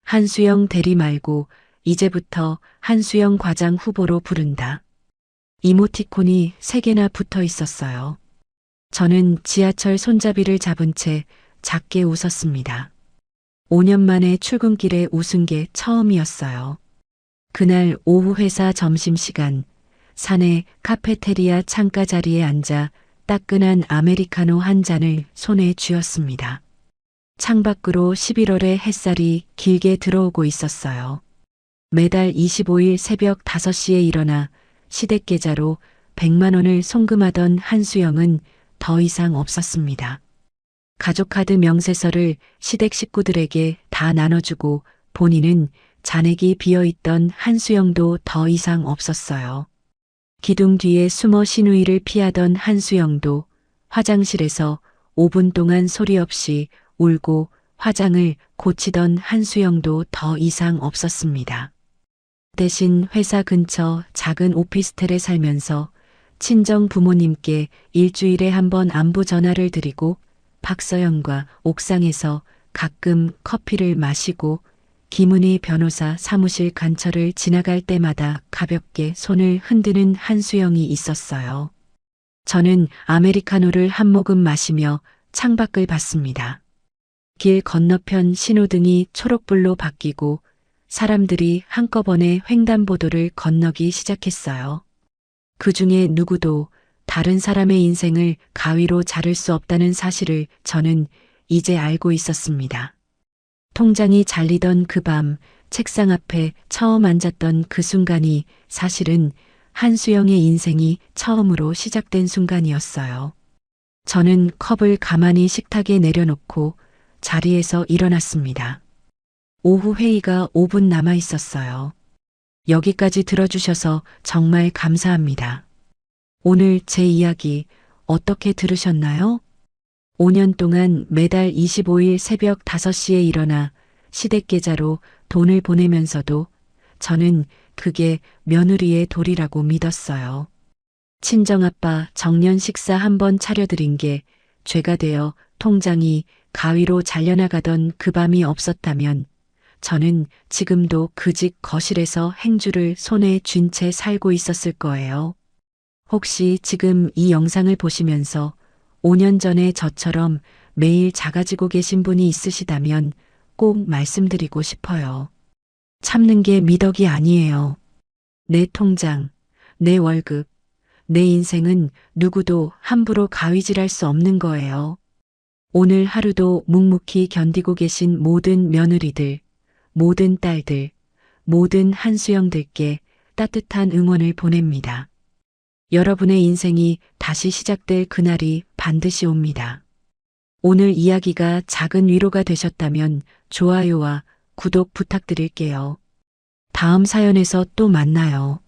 한수영 대리 말고 이제부터 한수영 과장 후보로 부른다. 이모티콘이 3개나 붙어 있었어요. 저는 지하철 손잡이를 잡은 채 작게 웃었습니다. 5년 만에 출근길에 웃은 게 처음이었어요. 그날 오후 회사 점심시간, 사내 카페테리아 창가 자리에 앉아 따끈한 아메리카노 한 잔을 손에 쥐었습니다. 창밖으로 11월의 햇살이 길게 들어오고 있었어요. 매달 25일 새벽 5시에 일어나 시댁 계좌로 100만 원을 송금하던 한수영은 더 이상 없었습니다. 가족카드 명세서를 시댁 식구들에게 다 나눠주고 본인은 잔액이 비어있던 한수영도 더 이상 없었어요. 기둥 뒤에 숨어 시누이를 피하던 한수영도 화장실에서 5분 동안 소리 없이 울고 화장을 고치던 한수영도 더 이상 없었습니다. 대신 회사 근처 작은 오피스텔에 살면서 친정 부모님께 일주일에 한 번 안부 전화를 드리고 박서연과 옥상에서 가끔 커피를 마시고 김은희 변호사 사무실 근처를 지나갈 때마다 가볍게 손을 흔드는 한수영이 있었어요. 저는 아메리카노를 한 모금 마시며 창밖을 봤습니다. 길 건너편 신호등이 초록불로 바뀌고 사람들이 한꺼번에 횡단보도를 건너기 시작했어요. 그 중에 누구도 다른 사람의 인생을 가위로 자를 수 없다는 사실을 저는 이제 알고 있었습니다. 통장이 잘리던 그 밤 책상 앞에 처음 앉았던 그 순간이 사실은 한수영의 인생이 처음으로 시작된 순간이었어요. 저는 컵을 가만히 식탁에 내려놓고 자리에서 일어났습니다. 오후 회의가 5분 남아 있었어요. 여기까지 들어주셔서 정말 감사합니다. 오늘 제 이야기 어떻게 들으셨나요? 5년 동안 매달 25일 새벽 5시에 일어나 시댁 계좌로 돈을 보내면서도 저는 그게 며느리의 도리라고 믿었어요. 친정아빠 정년 식사 한번 차려드린 게 죄가 되어 통장이 가위로 잘려나가던 그 밤이 없었다면 저는 지금도 그 집 거실에서 행주를 손에 쥔 채 살고 있었을 거예요. 혹시 지금 이 영상을 보시면서 5년 전에 저처럼 매일 작아지고 계신 분이 있으시다면 꼭 말씀드리고 싶어요. 참는 게 미덕이 아니에요. 내 통장, 내 월급, 내 인생은 누구도 함부로 가위질할 수 없는 거예요. 오늘 하루도 묵묵히 견디고 계신 모든 며느리들, 모든 딸들, 모든 한수영들께 따뜻한 응원을 보냅니다. 여러분의 인생이 다시 시작될 그날이 반드시 옵니다. 오늘 이야기가 작은 위로가 되셨다면 좋아요와 구독 부탁드릴게요. 다음 사연에서 또 만나요.